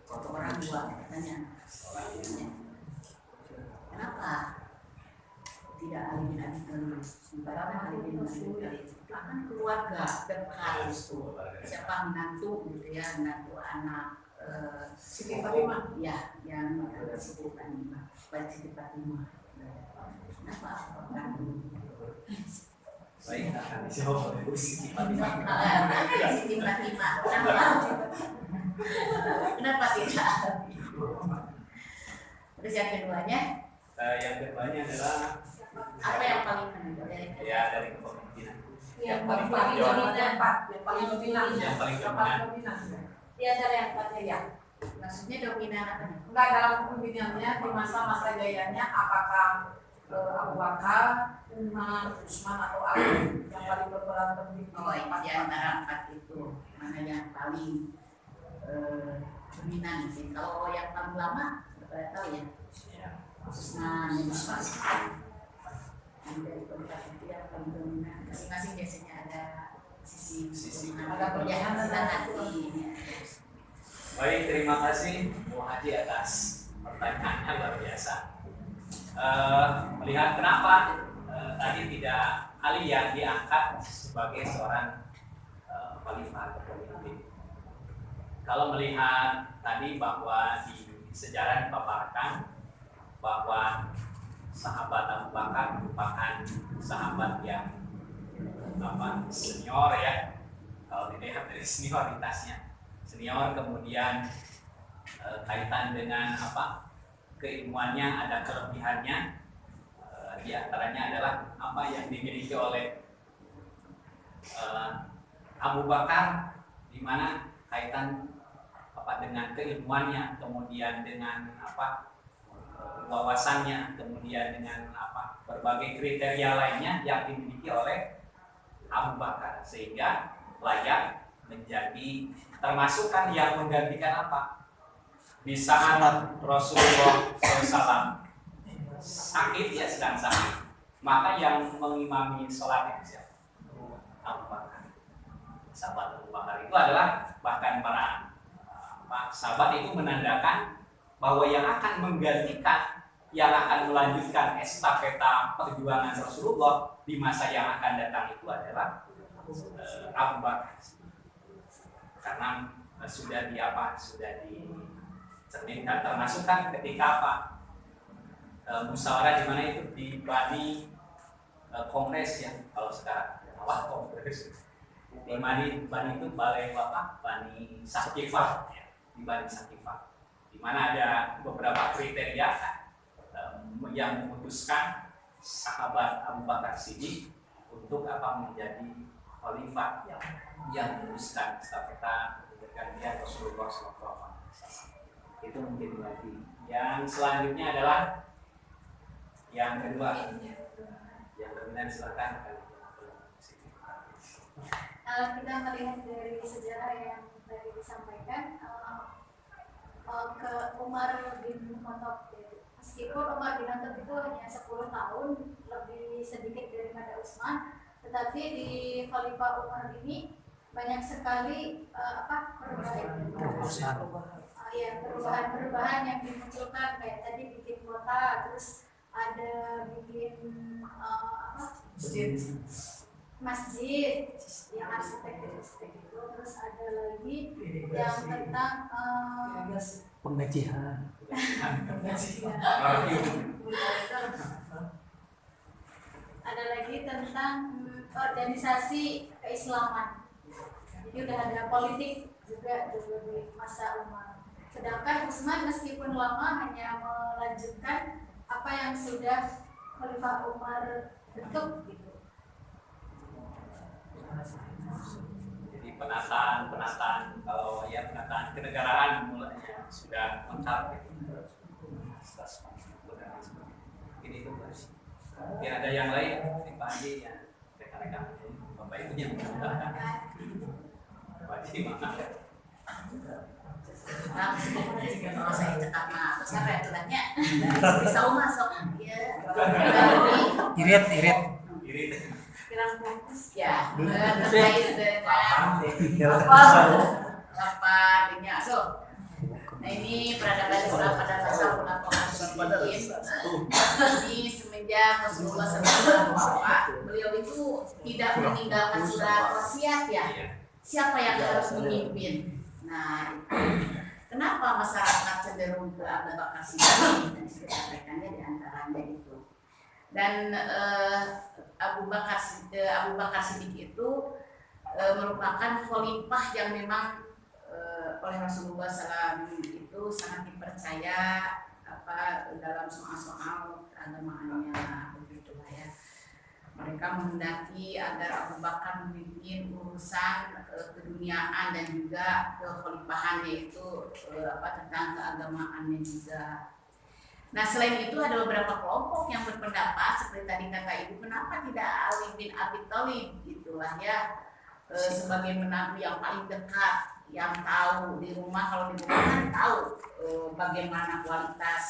Foto orang dua katanya. Kenapa tidak Ali bin Abi Thalib? Sementara Ali bin Abi Thalib kan keluarga dekat itu. Siapa menantu gitu ya, menantu anak Siti Fatimah. Ya, yang Siti Fatimah. Baik Siti Fatimah. Kenapa? Baik, akan dijawab oleh Bu Siti Fatimah. Siti Fatimah. Kenapa tidak? Terus yang keduanya? Yang keduanya adalah Apa yang paling menonjol? ya dari kepemimpinan. Yang paling dominan, yang paling dominan, Yang paling dominan. Di antara yang empatnya ya. Maksudnya dominan apa nih? Enggak, dalam kepemimpinannya di masa-masa jayanya, apakah Abu Bakar, Umar, Utsman atau Ali yang paling berperan penting? Oh, di antara 4 itu mana yang paling dominan sih? Kalau yang paling lama, saya tahu ya. Usman bin Affan. Yang dari keempat itu yang paling dominan. Masing-masing biasanya ada sisi ada perjalanan perjalanan sila hati. Baik, terima kasih Bu Haji atas pertanyaannya luar biasa. Melihat kenapa tadi tidak Ali yang diangkat sebagai seorang khalifah atau pemimpin. Kalau melihat tadi bahwa di sejarah dipaparkan bahwa sahabat Abu Bakar merupakan sahabat yang senior ya, kalau dilihat dari senioritasnya senior, kemudian kaitan dengan keilmuannya, ada kelebihannya, di antaranya adalah apa yang dimiliki oleh Abu Bakar, di mana kaitan dengan keilmuannya, kemudian dengan wawasannya, kemudian dengan berbagai kriteria lainnya yang dimiliki oleh Abu Bakar, sehingga layak menjadi termasuk kan yang menggantikan di saat Rasulullah SAW sakit, ya sedang sakit, maka yang mengimami sholat itu siapa? Abu Bakar. Sahabat Abu Bakar itu adalah bahkan para sahabat itu menandakan bahwa yang akan menggantikan, yang akan melanjutkan estafeta perjuangan Rasulullah di masa yang akan datang itu adalah Abu Bakar, karena sudah dicerminkan, termasuk kan ketika musyawarah di mana itu di Bani Kongres ya, kalau sekarang Kongres di Bani itu balai Bani Sakifah ya, di Bani Sakifah, di mana ada beberapa kriteria yang memutuskan sahabat Abu Bakar Siddiq untuk menjadi khalifah yang meneruskan estafeta pergantian Rasulullah SAW. Itu mungkin lagi. Yang selanjutnya adalah yang kedua, yang dominan, silakan. Kita melihat dari sejarah yang tadi disampaikan ke Umar bin Khattab. Meskipun Umar bin Khattab itu hanya 10 tahun lebih sedikit daripada Utsman, tetapi di Khalifah Umar ini banyak sekali perubahan yang dimunculkan, kayak tadi bikin kota, terus ada bikin masjid yang arsitektur itu, terus ada lagi yang tentang Penggajian. ada lagi tentang organisasi keislaman. Jadi udah ada politik juga di masa Umar. Sedangkan Utsman meskipun lama hanya melanjutkan apa yang sudah Khalifah Umar bentuk gitu. Jadi penataan kalau ya penataan kenegaraan mulanya sudah lengkap gitu. Ini itu Mas. Mungkin ada yang lain, Pak Haji yang rekan-rekan Bapak Ibu yang menambahkan. Pak Haji mana? Kalau saya cekap siapa ya tulannya? Bisa masuk ya. Irit. Kurang fokus ya. Terkait dengan apa so. Nah ini peradaban Islam pada masa khulafaur ini semenjak Rasulullah SAW, beliau itu tidak meninggalkan surat wasiat ya. Siapa yang harus memimpin? Nah, kenapa masyarakat cenderung ke Abu Bakar Siddiq? Dan disampaikannya di antaranya itu. Dan Abu Bakar Siddiq itu merupakan khalifah yang memang oleh Rasulullah SAW itu sangat dipercaya dalam soal-soal keagamaannya, begitulah ya. Mereka menghendaki agar Abu Bakar memimpin urusan keduniaan dan juga kekhalifahan, yaitu tentang keagamaannya juga. Nah selain itu ada beberapa kelompok yang berpendapat seperti tadi kata ibu, kenapa tidak Ali bin Abi Thalib, itulah ya sebagai menantu yang paling dekat, yang tahu di rumah, kalau di rumah kan tahu bagaimana kualitas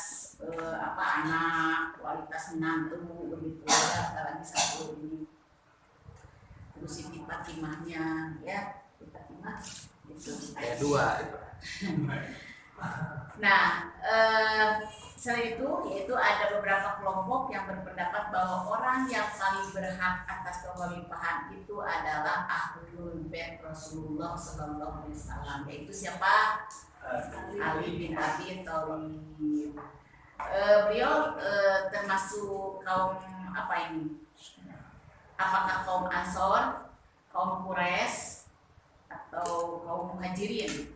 anak, kualitas menantu begitu ya, apalagi satu ini. Terus Siti Fatimahnya ya, Siti Fatimah itu. Ada 2. Nah, selain itu yaitu ada beberapa kelompok yang berpendapat bahwa orang yang paling berhak atas kekhalifahan itu adalah Ahlul Bait Rasulullah Sallallahu Alaihi Wasallam, yaitu siapa? Ali bin Abi Thalib. Beliau termasuk kaum apa ini? Apakah kaum Ansor, kaum Quraisy, atau kaum Muhajirin?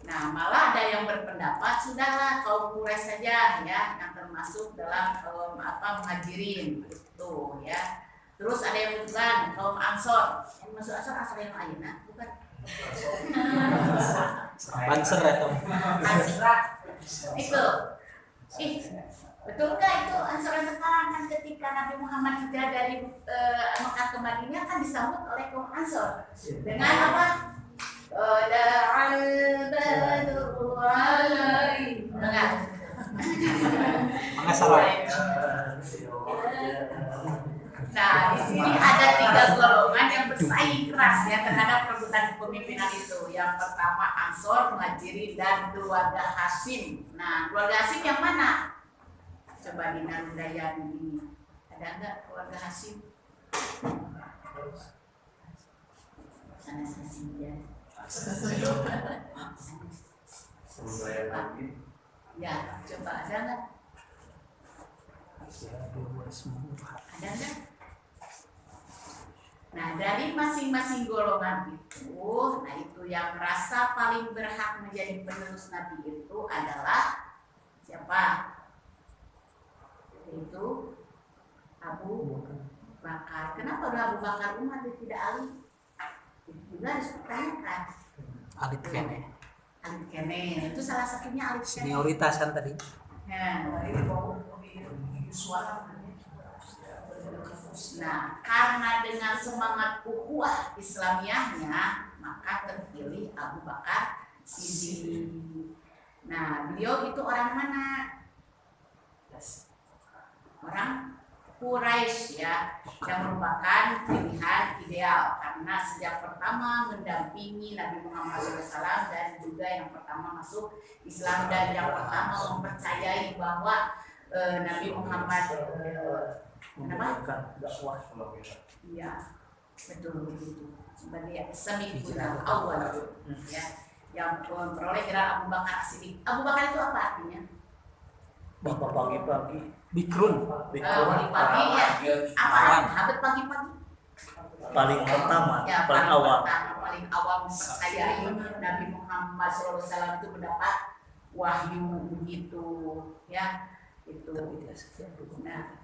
Nah, malah ada yang berpendapat sudahlah kaum Quraisy saja ya, yang termasuk dalam kaum Muhajirin itu ya. Terus ada yang bukan kaum Ansor. Yang masuk Ansor yang lain, nah, bukan. Banser atau Ansor. Itu. Betulkah itu Ansor sekarang kan ketika Nabi Muhammad hijrah dari Mekah ke Madinah kan disambut oleh kaum Ansor dengan apa? Al-badru alaina. Nah, di sini ada 3 golongan yang bersaing keras ya terhadap perebutan kepemimpinan itu. Yang pertama Ansor, Muhajirin, dan keluarga Hashim. Nah, keluarga Hashim yang mana? Coba Dina Rudayani ini. Ada enggak keluarga Hashim? Sana Hashim ya. Ya, coba ada nggak? Ada nggak? Nah, dari masing-masing golongan itu, nah itu yang merasa paling berhak menjadi penerus Nabi itu adalah siapa? Itu Abu Bakar. Kenapa udah Abu Bakar Umar dan tidak Ali? Itu juga harus ditanyakan. Alit kene. Alit kene itu salah satunya alit kene. Senioritas kan tadi. Nah, karena dengan semangat ukhuwah Islamiyahnya, maka terpilih Abu Bakar Siddiq. Nah, beliau itu orang mana? Orang Quraisy ya, yang merupakan pilihan ideal karena sejak pertama mendampingi Nabi Muhammad SAW dan juga yang pertama masuk Islam dan yang pertama mempercayai bahwa Nabi Muhammad iya betul begitu sebagai semiqul awal ya, yang memperoleh gelar Abu Bakar Siddiq. Abu Bakar itu apa artinya? Bapak pagi-pagi Bikrun. Pagi-pagi ya. Apa? Habis pagi-pagi. paling pertama, Ya, paling awal. paling awal mempercayai Nabi Muhammad SAW itu mendapat wahyu begitu, ya itu. Nah,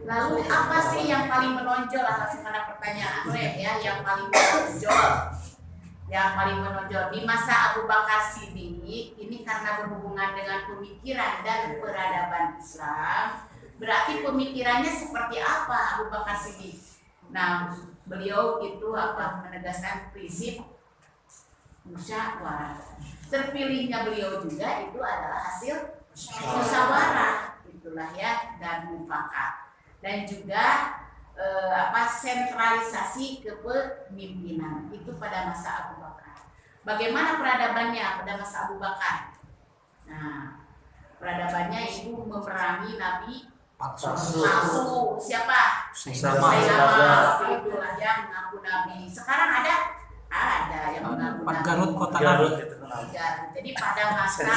lalu apa sih yang paling menonjol atas segala pertanyaan ya, yang paling menonjol? Yang paling menonjol di masa Abu Bakar Siddiq ini karena berhubungan dengan pemikiran dan peradaban Islam. Berarti pemikirannya seperti apa Abu Bakar Siddiq? Nah, beliau itu menegaskan prinsip musyawarah. Terpilihnya beliau juga itu adalah hasil musyawarah, itulah ya, dan mufakat. Dan juga sentralisasi kepemimpinan itu pada masa Abu Bakar. Bagaimana peradabannya pada masa Abu Bakar? Nah, peradabannya itu memerangi Nabi palsu. Siapa? Musailama. Itulah yang mengaku Nabi. Sekarang ada yang mengaku Nabi. Garut, kota Garut Nabi. itu kenal. Jadi pada masa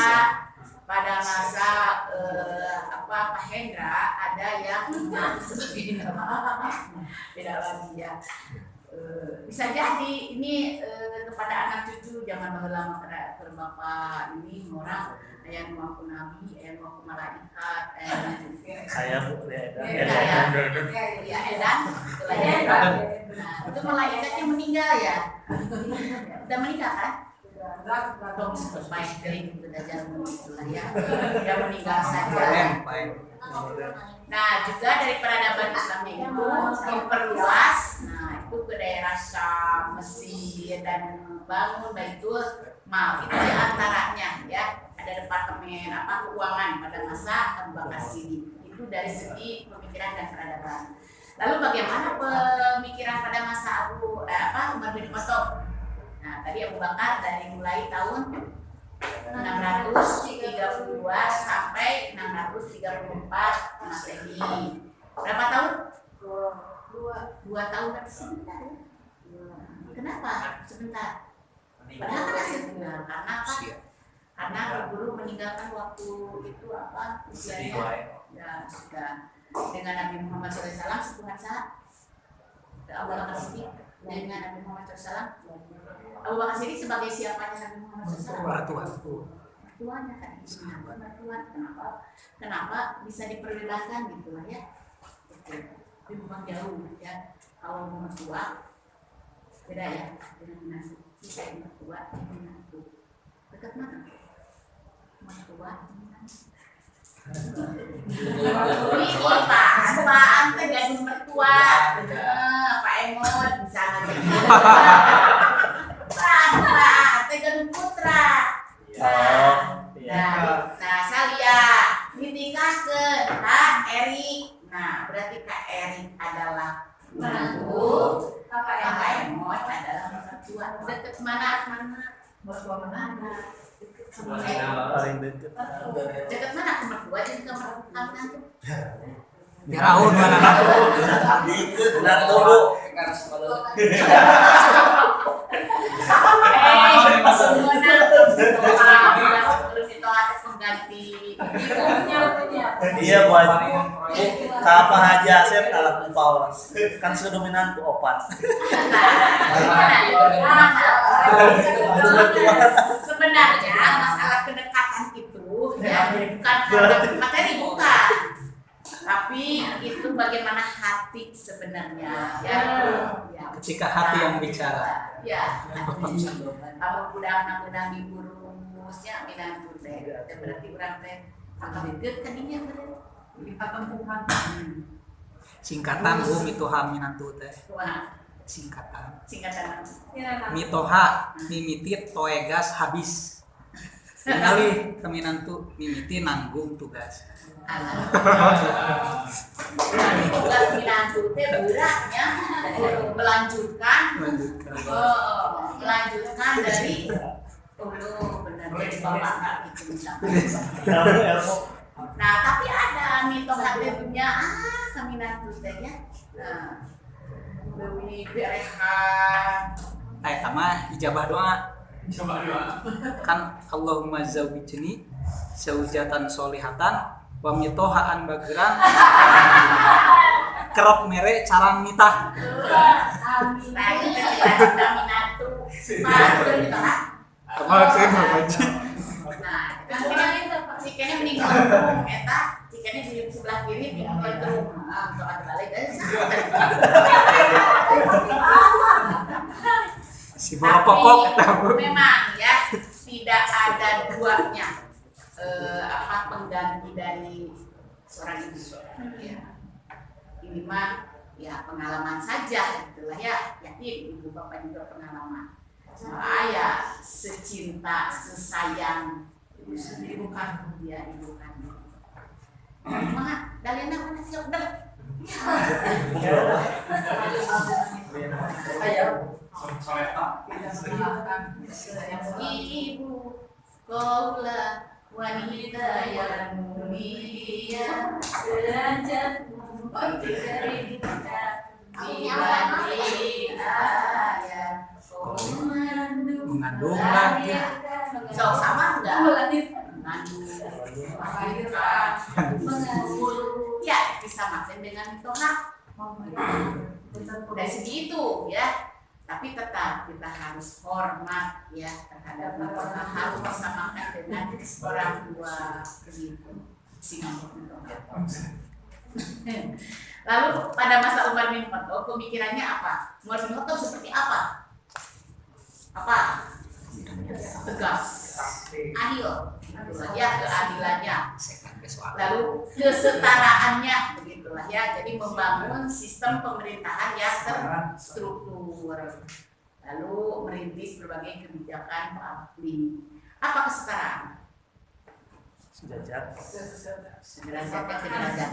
Pak Hendra ada yang seperti beda lagi ya. Bisa jadi ini kepada anak cucu zaman baheula ke bapak ini orang yang mengaku nabi, yang mengaku malaikat, Saya Bu ya Edan. itulah ya. Nah, itu malaikatnya meninggal ya. Udah menikah kan? dong selesai dari belajar itulah ya, dia meninggal saja. Nah juga dari peradaban Islamnya itu diperluas, nah itu ke daerah Syam, Mesir dan bangun Baitul Mal, itu diantaranya ya ada departemen keuangan pada masa Abu Bakar Siddiq. Itu dari segi pemikiran dan peradaban. Lalu bagaimana pemikiran pada masa Umar bin Khattab? Nah, tadi Abu Bakar dari mulai tahun 632 sampai 634 Masehi. Berapa tahun? 2 tahun kan sebentar. Kenapa? Sebentar. Padahal kan sebentar. Karena apa? Karena guru meninggalkan waktu itu usianya ya sudah dengan Nabi Muhammad SAW sebulan saat Abu Bakar Siddiq dengan Nabi Muhammad SAW. Abu Bakar Siddiq sebagai siapanya Nabi Muhammad SAW? Mertuanya kan, mertuan. Kenapa bisa diperlihatkan gitu lah ya? Tapi bukan jauh ya. Kalau mertua beda ya dengan menantu. Bisa mertua dengan menantu. Dekat mana? Mertua Pak Ante gadung mertua, Pak Emon bisa ngajar. Pak Ante gadung putra. Nah Salia dinikahkan Kak Eri. Nah berarti Kak Eri adalah menantu, Pak Emon adalah mertua. Dekat mana? Mertua mana? Paling dekat. Dekat mana ke mertua jadi ke menantu? Biraun mana? Dan dulu iya buat apa aja saya kalah kumpul kan sudah dominan tuh opat. Sebenarnya masalah kedekatan itu ya bukan karena materi bukan, tapi itu bagaimana hati sebenarnya ya. Ketika hati yang bicara. Ya. Kamu udah menang di burungnya minang teh. Berarti orang teh akan deket kan ini yang berarti. Singkatan mitoha minantu teh. Singkatan. Mitoha mimiti toegas habis. Sekali keminantu mimiti nanggung tugas. Tugas minantu teh beratnya melanjutkan dari benar dari bapak itu misalnya. Nah tapi ada mitoha teh punya keminantu teh ya. Dewi berehan. Sama ijabah doa. Kan Allahumma zawwijni zaujatan solihatan wa mitohaan bageran kerap mere carang nitah. Nah itu cita-cita minatu mah mitoha. Apa sih baji? Nah cikanya meninggal eta cikanya di sebelah kiri di itu untuk balik dari sana. Si borokok memang ya tidak ada duanya pengganti dari seorang ibu ya. Ini mah ya pengalaman saja itulah ya, yakin ibu bapak juga pengalaman. Saya secinta sesayang ibu kandung dia ibu kandung. Mah dalena mana sih udah. Ibu kaulah wanita yang mulia, derajatmu dari kita dibanding ayah. mengandung lagi. So sama enggak? Mengandung, mengandung. Ya disamakan dengan toha. Dari segi itu ya. Tapi tetap kita harus hormat ya terhadap toha, harus disamakan dengan orang tua begitu. Lalu pada masa Umar bin Khattab pemikirannya apa? Umar bin Khattab seperti apa? Apa? tegas, adil, itulah ya keadilannya. Lalu Lalu kesetaraannya, begitulah ya. Jadi membangun sistem pemerintahan yang terstruktur. Lalu merintis berbagai kebijakan publik. Apa kesetaraan? Sejajar. Sederajatnya sederajat.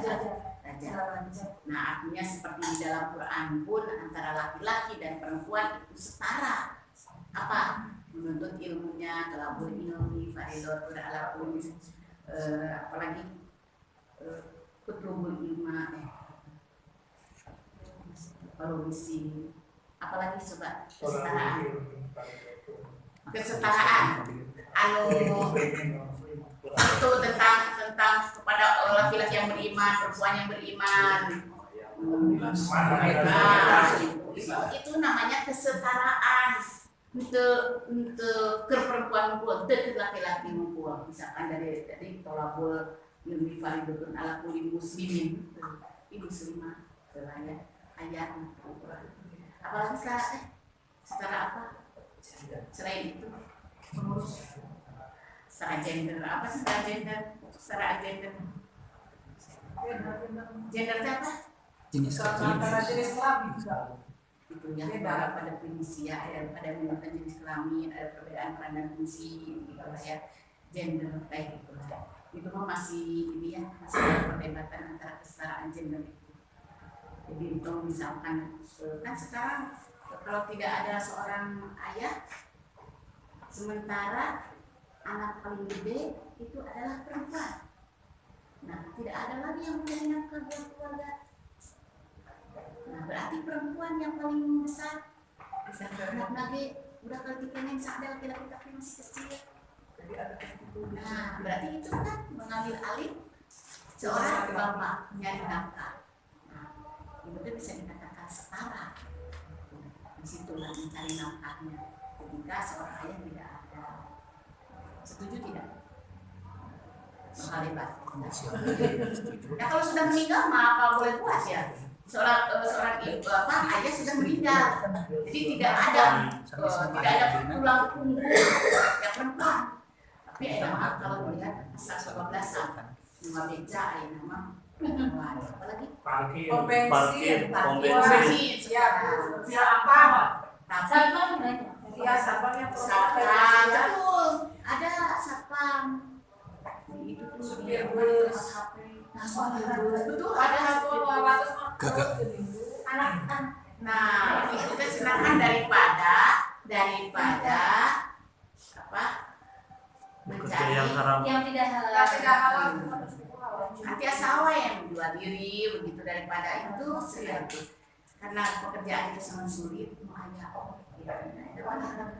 Nah, artinya seperti di dalam Quran pun antara laki-laki dan perempuan itu setara. Apa? Menuntut ilmunya, talabul ilmi, faridatun ala kulli, apalagi kutlubul ilma, polisi, apalagi coba kesetaraan, itu tentang kepada laki-laki yang beriman, perempuan yang beriman. Nah, itu namanya kesetaraan. Untuk perempuan pun, untuk laki-laki pun, misalkan dari tolabul ilmi faridatun ala kulli muslimin, ibu muslimah, ya ayat apalagi setara apa selain itu pengurus setara gender, apa sih setara gender? Setara gender itu apa? jenis kelamin Itu yang pada definisi ya, ada menggunakan jenis kelamin, ada perbedaan peran dan fungsi, gitu lah ya, gender kayak gitu lah. Itu mah masih ini ya, masih ada perdebatan antara kesetaraan gender itu. Jadi itu misalkan kan sekarang kalau tidak ada seorang ayah, sementara anak paling gede itu adalah perempuan. Nah, tidak ada lagi yang menjadi nafkah buat keluarga. Nah, berarti perempuan yang paling besar. Anak lagi udah kali dikenain ada laki-laki tapi masih kecil. Nah, berarti itu kan mengambil alih seorang bapak nyari nafkah. Nah, itu kan bisa dikatakan setara. Disitulah mencari nafkahnya. Ketika seorang ayah tidak ada. Setuju tidak? Hebat. Ya kalau sudah meninggal mah apa boleh puas ya? Seorang ibu bapak ayah sudah meninggal, jadi tidak ada tulang punggung yang perempuan. Tapi ayah mah kalau melihat asal 12-an nama beca ayah nama apalagi Parkir. bensin ya apa tapi ya sabarnya satpam betul ada satpam itu tuh dia bus betul ada anak. Nah itu kan sedangkan daripada apa mencari yang tidak halal. nanti asawa yang menjual diri begitu daripada itu karena pekerjaan itu sangat sulit makanya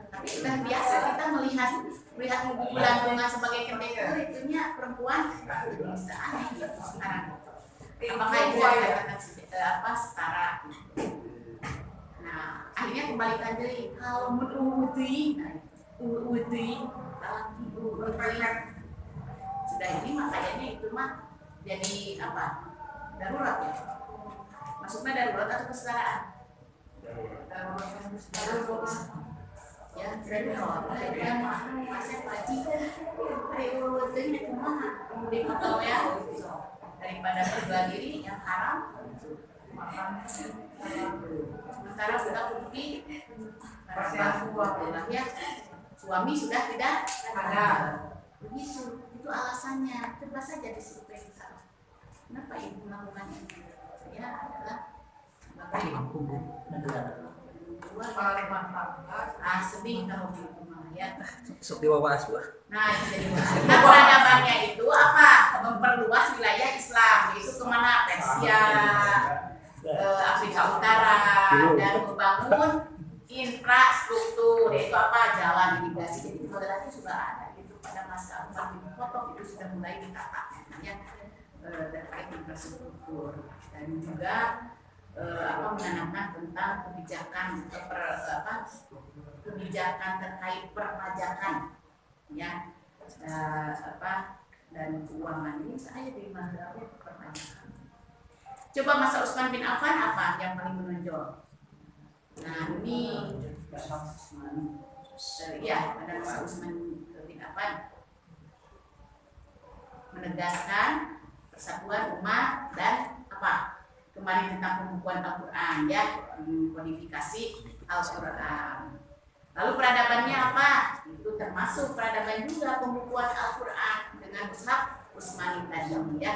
tapi sudah biasa kita melihat bulan-bulan sebagai kendeker itunya perempuan bisa aneh gitu sekarang apakah itu dikatakan setara. Nah akhirnya kembalikan diri kalau menuruti sudah ini makanya itu mah jadi apa darurat ya maksudnya darurat atau kesetaraan darurat ya darurat yang masih pagi hari urut ini kumaha kemudian atau ya daripada berjual diri yang haram sementara sudah bukti bahwa ya suami sudah tidak ada begitu itu alasannya coba saja disurvei salah kenapa ibu melakukan ini saya adalah sebagai sedih kalau begitu ya sok diwawas buah. nah itu jadi nah peradabannya itu apa memperluas wilayah Islam itu kemana Persia Afrika Utara dan membangun infrastruktur yaitu apa jalan irigasi jadi moderasi sudah ada itu pada masa Umar bin Khattab itu sudah mulai ditata namanya terkait infrastruktur dan juga menanamkan tentang kebijakan kebijakan terkait perpajakan ya dan keuangan ini saya di mazhab perpajakan. Coba masa Utsman bin Affan apa yang paling menonjol? Nah ini pada masa Utsman bin Affan menegaskan persatuan umat dan apa kemarin tentang pembukuan Al-Quran ya, kodifikasi Al-Quran. Lalu peradabannya apa? Itu termasuk peradaban juga pembukuan Al-Quran dengan mushaf Utsmani tadi ya.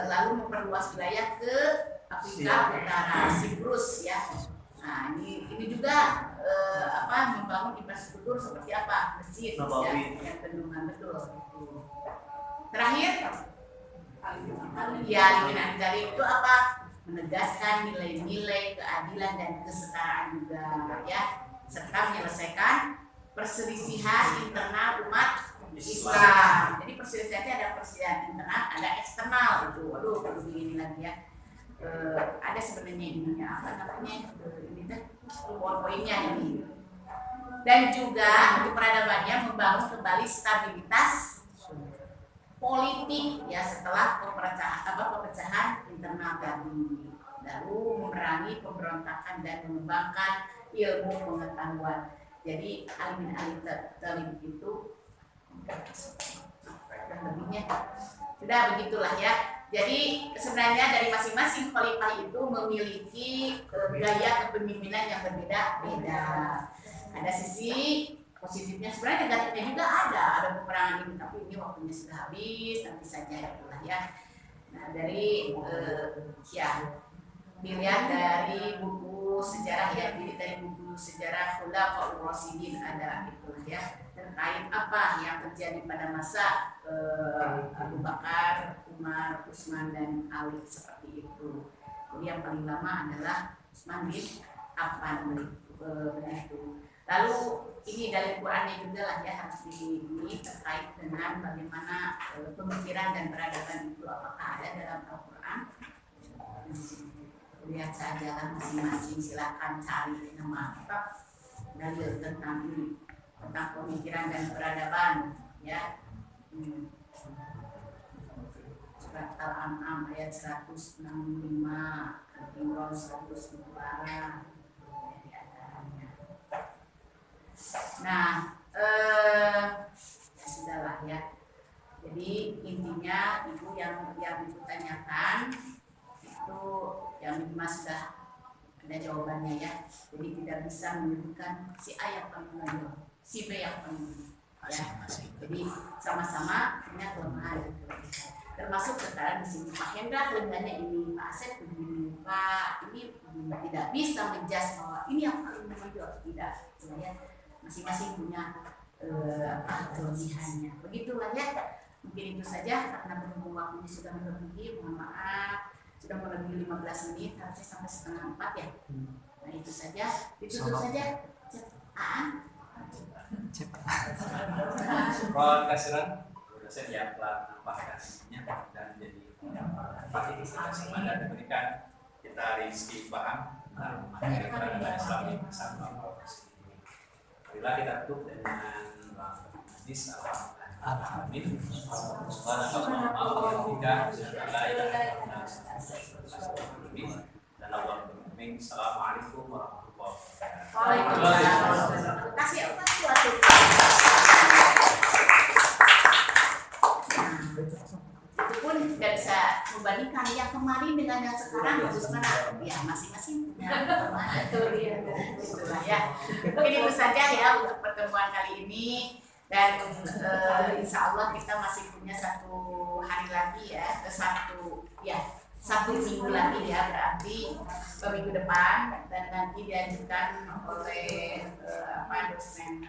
Lalu memperluas wilayah ke Afrika Utara, Siprus ya. Nah ini juga membangun infrastruktur seperti apa, masjid ya, yang bendungan betul. Terakhir, ya Alimin Al-Ghazali itu apa? Menegaskan nilai-nilai keadilan dan kesetaraan juga ya, serta menyelesaikan perselisihan internal umat Islam. Jadi perselisihannya ada perselisihan internal, ada eksternal itu. Waduh, perlu begini lagi ya. Ada sebenarnya ininya apa namanya? Ini teh poin-poinnya ini. Dan juga untuk peradabannya membangun kembali stabilitas politik ya setelah pepecahan internal tadi, lalu memerangi pemberontakan dan mengembangkan ilmu pengetahuan. Jadi Alimin Al-Talib itu dan lebihnya sudah begitulah ya. Jadi sebenarnya dari masing-masing khalifah itu memiliki gaya kepemimpinan yang berbeda-beda. Ada sisi positifnya, sebenarnya negatifnya juga ada peperangan ini, tapi ini waktunya sudah habis, nanti saja itulah ya. Nah dari dilihat dari buku sejarah ya, dari buku sejarah Khulafaur Rasyidin ada itulah ya, terkait apa yang terjadi pada masa Abu Bakar, Umar, Utsman dan Ali seperti itu. Jadi yang paling lama adalah Utsman bin Affan begitu. Lalu ini dari Qurannya juga lah ya, harus ini terkait dengan bagaimana pemikiran dan peradaban itu apakah ada dalam Al-Quran. Lihat saja lah masing-masing, silakan cari nama apa dalil tentang ini, tentang pemikiran dan peradaban ya. Surat Al-An'am ayat 165, Al-Imran 102. Nah, sudahlah ya. Jadi intinya ibu yang ibu tanyakan itu yang minimal sudah ada jawabannya ya. Jadi tidak bisa menyebutkan si A yang paling menonjol, si B yang paling ya. Jadi sama-sama punya kelemahan. Termasuk sekarang di sini Pak Hendra kelemahannya ini, Pak Asep begini, Pak ini tidak bisa menjudge bahwa ini yang paling menonjol, tidak ya. Masing-masing punya kelebihannya. Begitulah ya. Mungkin itu saja karena berhubung waktunya sudah melebihi, mohon maaf sudah melebihi 15 menit, harusnya sampai setengah 4 ya. Nah itu saja, ditutup saja. Kalau kasiran dosen yang telah menyampaikannya dan jadi pasti semuanya diberikan kita rizki paham tentang materi peradaban Islami bersama. Marilah kita tutup dengan hadis Al-Amin. Assalamualaikum warahmatullahi wabarakatuh. Waalaikumsalam. Kasih apa suatu. Itu pun tidak bisa membandingkan yang kemarin dengan yang sekarang bagus mana ya, masing-masing punya itulah ya. Mungkin itu saja ya untuk pertemuan kali ini, dan insya Allah kita masih punya satu hari lagi ya, satu minggu lagi ya, berarti minggu depan, dan nanti diajukan oleh dosen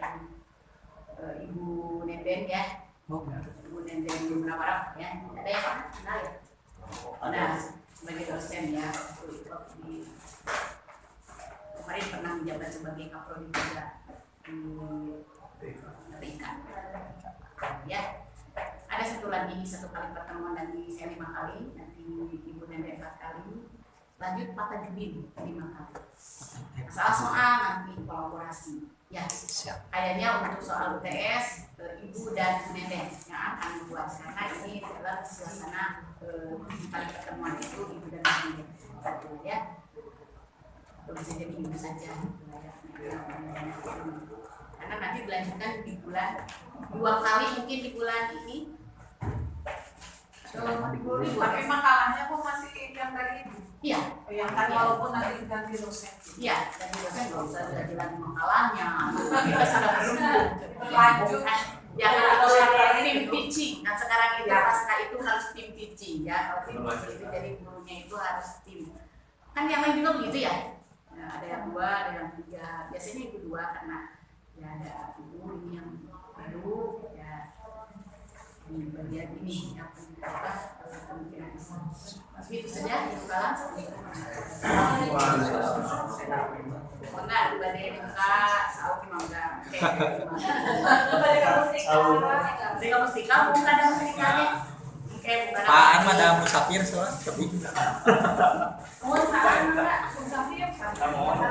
Ibu Nenden ya. Ibu Nenden Munawarah ya, ada yang kenal ya? Nah, sebagai dosen ya, di kemarin pernah menjabat sebagai kaprodi juga di ya. Ada satu kali pertemuan lagi, saya 5 kali, nanti Ibu Nenden 4 kali, lanjut Pak Tajudin 5 kali. Soal nanti kolaborasi ya. Kayaknya untuk soal UTS Ibu dan Bu Nenden yang akan membuat, karena ini adalah suasana kali pertemuan itu Ibu dan Bu Nenden satu ya. Bisa jadi Ibu saja ya. karena nanti dilanjutkan di bulan 2 kali mungkin di bulan ini. Tapi makalahnya kok masih yang tadi itu. Iya, Yang tadi walaupun nanti ganti dosen. iya, dan dosen nggak usah dilanjut makalahnya, kita sudah belum Lanjut. ya kalau tim teaching. Nah sekarang itu pasca itu harus tim teaching ya. Kalau tim teaching itu jadi gurunya itu harus tim. Kan yang lain juga begitu ya. Nah, ada yang 2, ada yang 3. Biasanya itu 2 karena ya ada ibu ini yang baru ya di bagian ini yang kemungkinan. Itu saja itu kalah. Enggak, badai muka, saus mangga. Mereka mustika, bukan ada mustikanya. Apaan mah ada musafir soalnya tapi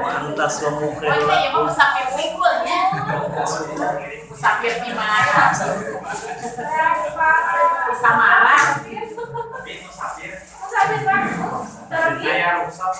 Pantas pemuka. Oh iya, ya mau musafir pinggulnya. Musafir di mana? Samara. Tapi musafir. Musafir, Pak. Saya rusak.